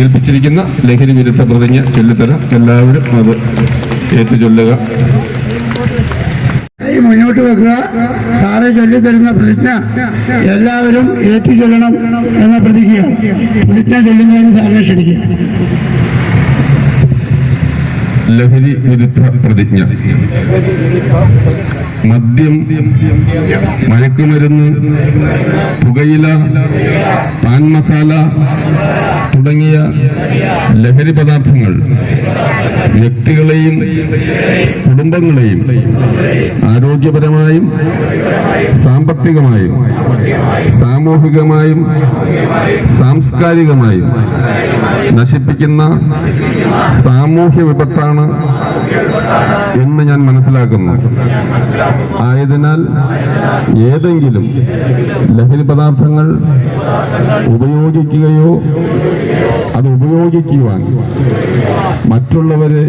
ഏൽപ്പിച്ചിരിക്കുന്ന ലഹരി വിരുദ്ധ പ്രതിജ്ഞ ചൊല്ലിത്തരാം. എല്ലാവരും അത് ഏറ്റുചൊല്ലുക. മുന്നോട്ട് വെക്കുക. സാറ് ചൊല്ലിത്തരുന്ന പ്രതിജ്ഞ എല്ലാവരും ഏറ്റുചൊല്ലണം എന്ന പ്രതിജ്ഞ ചൊല്ലുന്നതിന് സാറിനെ ക്ഷണിക്കുക. ലഹരി വിരുദ്ധ പ്രതിജ്ഞ. മദ്യം, മയക്കുമരുന്ന്, പുകയില, പാൻ മസാല തുടങ്ങിയ ലഹരി പദാർത്ഥങ്ങൾ വ്യക്തികളെയും കുടുംബങ്ങളെയും ആരോഗ്യപരമായും സാമ്പത്തികമായും സാമൂഹികമായും സാംസ്കാരികമായും നശിപ്പിക്കുന്ന സാമൂഹ്യ വിപത്താണ് എന്ന് ഞാൻ മനസ്സിലാക്കുന്നു. ആയതിനാൽ ഏതെങ്കിലും ലഹരി പദാർത്ഥങ്ങൾ ഉപയോഗിക്കുകയോ അത് ഉപയോഗിക്കുവാൻ മറ്റുള്ളവരെ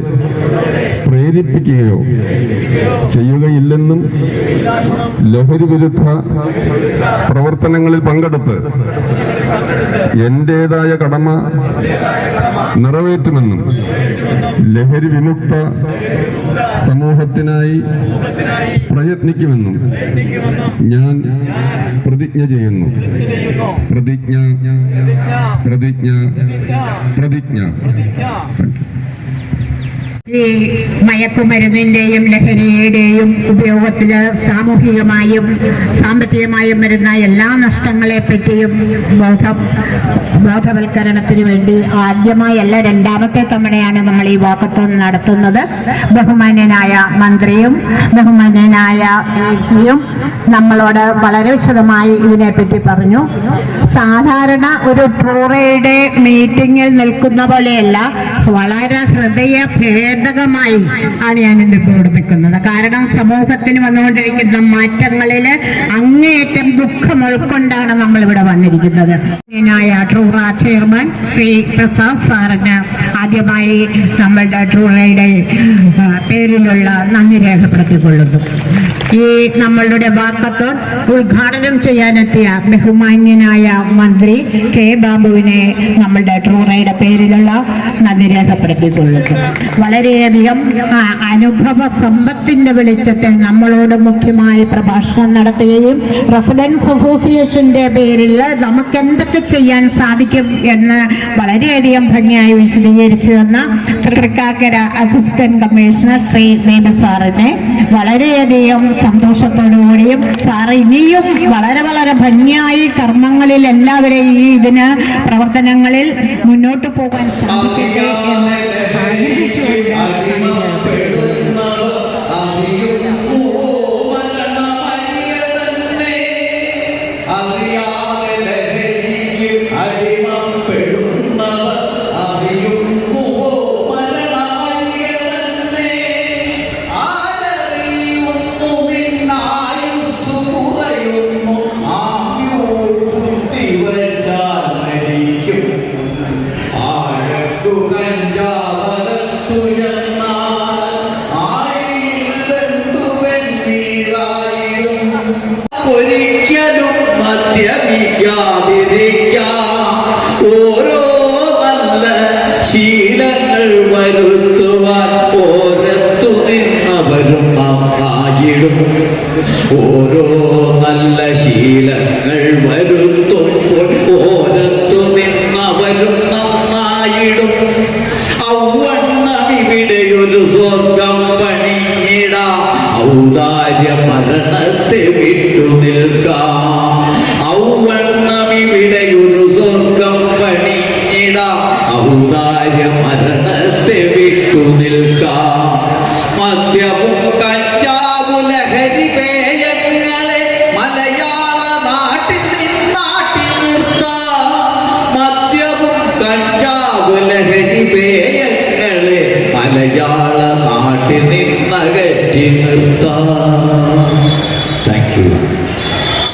പ്രേരിപ്പിക്കുകയോ ചെയ്യുകയില്ലെന്നും ലഹരി വിരുദ്ധ പ്രവർത്തനങ്ങളിൽ പങ്കെടുത്ത് എന്റേതായ കടമ നിറവേറ്റുമെന്നും ലഹരി വിമുക്ത സമൂഹത്തിനായി പ്രയത്നിക്കുമെന്നും ഞാൻ പ്രതിജ്ഞ ചെയ്യുന്നു. പ്രതിജ്ഞ പ്രതിജ്ഞ പ്രതിജ്ഞ. ഈ മയക്കുമരുന്നിന്റെയും ലഹരിയുടെയും ഉപയോഗത്തിൽ സാമൂഹികമായും സാമ്പത്തികമായും വരുന്ന എല്ലാ നഷ്ടങ്ങളെ പറ്റിയും ബോധവൽക്കരണത്തിന് വേണ്ടി ആദ്യമായല്ല രണ്ടാമത്തെ തവണയാണ് നമ്മൾ ഈ വാക്കത്തോൺ നടത്തുന്നത്. ബഹുമാന്യനായ മന്ത്രിയും ബഹുമാന്യനായ എസിയും നമ്മളോട് വളരെ വിശദമായി ഇതിനെപ്പറ്റി പറഞ്ഞു. സാധാരണ ഒരു ട്രൂറയുടെ മീറ്റിങ്ങിൽ നിൽക്കുന്ന പോലെയല്ല, വളരെ ഹൃദയഭേദകമായി ആണ് ഞാൻ ഇന്ന് ഇപ്പോൾ ഇവിടെ നിൽക്കുന്നത്. കാരണം സമൂഹത്തിന് വന്നുകൊണ്ടിരിക്കുന്ന മാറ്റങ്ങളിൽ അങ്ങേയറ്റം ദുഃഖം ഉൾക്കൊണ്ടാണ് നമ്മൾ ഇവിടെ വന്നിരിക്കുന്നത്. ട്രൂറ ചെയർമാൻ ശ്രീ പ്രസാദ് സാറിന് ആദ്യമായി നമ്മളുടെ ട്രൂറയുടെ പേരിലുള്ള നന്ദി രേഖപ്പെടുത്തിക്കൊള്ളുന്നു. ഈ നമ്മളുടെ വാക്കത്തോൺ ഉദ്ഘാടനം ചെയ്യാനെത്തിയ ബഹുമാന്യനായ മന്ത്രി കെ ബാബുവിനെ നമ്മളുടെ ട്രൂറയുടെ പേരിലുള്ള നന്ദി രേഖപ്പെടുത്തിക്കൊള്ളുന്നു. വളരെയധികം അനുഭവ സമ്പത്തിന്റെ വെളിച്ചത്തിൽ നമ്മളോട് മുഖ്യമായി പ്രഭാഷണം നടത്തുകയും റെസിഡൻസ് അസോസിയേഷന്റെ പേരിൽ നമുക്ക് എന്തൊക്കെ ചെയ്യാൻ സാധിക്കും എന്ന് വളരെയധികം ഭംഗിയായി വിശദീകരിച്ചു വന്ന Thrikkakara assistant commissioner Shri baby സാറിനെ വളരെയധികം സന്തോഷത്തോടുകൂടിയും സാറ് ഇനിയും വളരെ വളരെ ഭംഗിയായി കർമ്മങ്ങളിൽ എല്ലാവരെയും ഈ ഇതിന് പ്രവർത്തനങ്ങളിൽ മുന്നോട്ട് പോകാൻ സാധിക്കട്ടെ എന്ന് ഒരിക്കലും മദ്യപിക്കാതിരിക്കാം. ഓരോ നല്ല ശീലങ്ങൾ വരുത്തുവാൻ ഓരത്തു നിന്നവരും നന്നായിടും. ഓരോ നല്ല ശീലങ്ങൾ വരുത്തുമ്പോൾ ഓരത്തു നിന്നവരും നന്നായിടും. ഔവണ്ണം ഇവിടെയൊരു സ്വർഗം പണിഞ്ഞിടാം. ഔദാര്യ മരണത്തെ വിട്ടു നിൽക്കാം. ഔവണ്ണം ഇവിടെയൊരു സ്വർഗം പണിഞ്ഞിടാം. ഔദാര്യ മരണത്തെ വിട്ടു നിൽക്കാം. മദ്യവും ഉയർത്താം. Thank you.